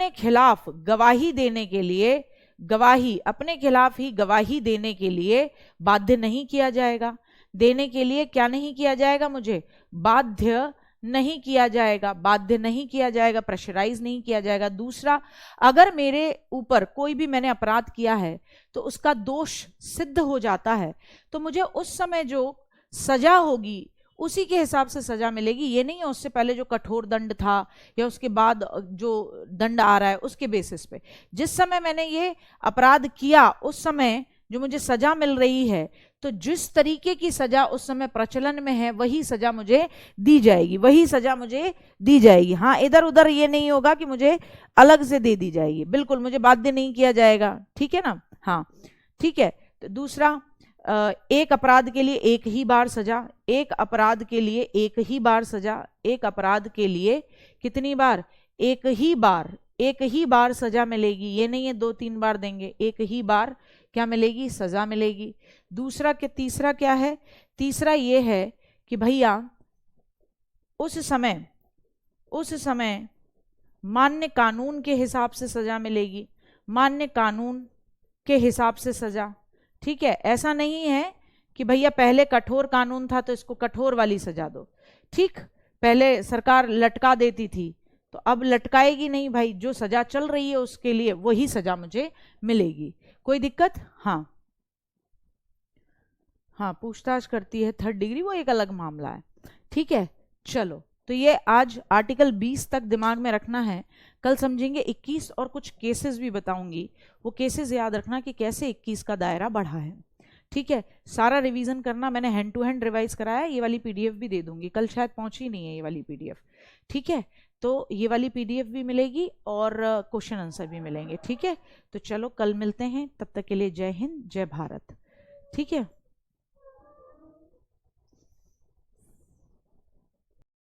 खिलाफ गवाही देने के लिए, अपने खिलाफ ही गवाही देने के लिए बाध्य नहीं किया जाएगा। देने के लिए क्या नहीं किया जाएगा? मुझे बाध्य नहीं किया जाएगा, प्रेशराइज नहीं किया जाएगा। दूसरा, अगर मेरे ऊपर कोई भी, मैंने अपराध किया है तो उसका दोष सिद्ध हो जाता है तो मुझे उस समय जो सजा होगी उसी के हिसाब से सजा मिलेगी। ये नहीं है उससे पहले जो कठोर दंड था या उसके बाद जो दंड आ रहा है उसके बेसिस पे। जिस समय मैंने ये अपराध किया उस समय जो मुझे सजा मिल रही है, तो जिस तरीके की सजा उस समय प्रचलन में है वही सजा मुझे दी जाएगी, हाँ, इधर उधर ये नहीं होगा कि मुझे अलग से दे दी जाएगी। बिल्कुल, मुझे बाध्य नहीं किया जाएगा। ठीक है ना? हाँ, ठीक है। तो दूसरा, एक अपराध के लिए एक ही बार सजा, एक अपराध के लिए एक ही बार सजा, एक अपराध के लिए कितनी बार? एक ही बार सजा मिलेगी। ये नहीं है 2-3 बार देंगे, एक ही बार क्या मिलेगी? सजा मिलेगी। दूसरा के तीसरा क्या है? तीसरा ये है कि भैया उस समय मान्य कानून के हिसाब से सजा मिलेगी, मान्य कानून के हिसाब से सजा। ठीक है? ऐसा नहीं है कि भैया पहले कठोर कानून था तो इसको कठोर वाली सजा दो। ठीक, पहले सरकार लटका देती थी तो अब लटकाएगी नहीं भाई, जो सजा चल रही है उसके लिए वही सजा मुझे मिलेगी। कोई दिक्कत? हाँ, पूछताछ करती है 3rd डिग्री, वो एक अलग मामला है। ठीक है, चलो, तो ये आज आर्टिकल 20 तक दिमाग में रखना है। कल समझेंगे 21 और कुछ केसेस भी बताऊंगी, वो केसेस याद रखना कि कैसे 21 का दायरा बढ़ा है। ठीक है, सारा रिवीजन करना। मैंने हैंड टू हैंड रिवाइज कराया, ये वाली पीडीएफ भी दे दूंगी, कल शायद पहुंची नहीं है ये वाली पीडीएफ। ठीक है, तो ये वाली पीडीएफ भी मिलेगी और क्वेश्चन आंसर भी मिलेंगे। ठीक है, तो चलो कल मिलते हैं, तब तक के लिए जय हिंद, जय भारत। ठीक है।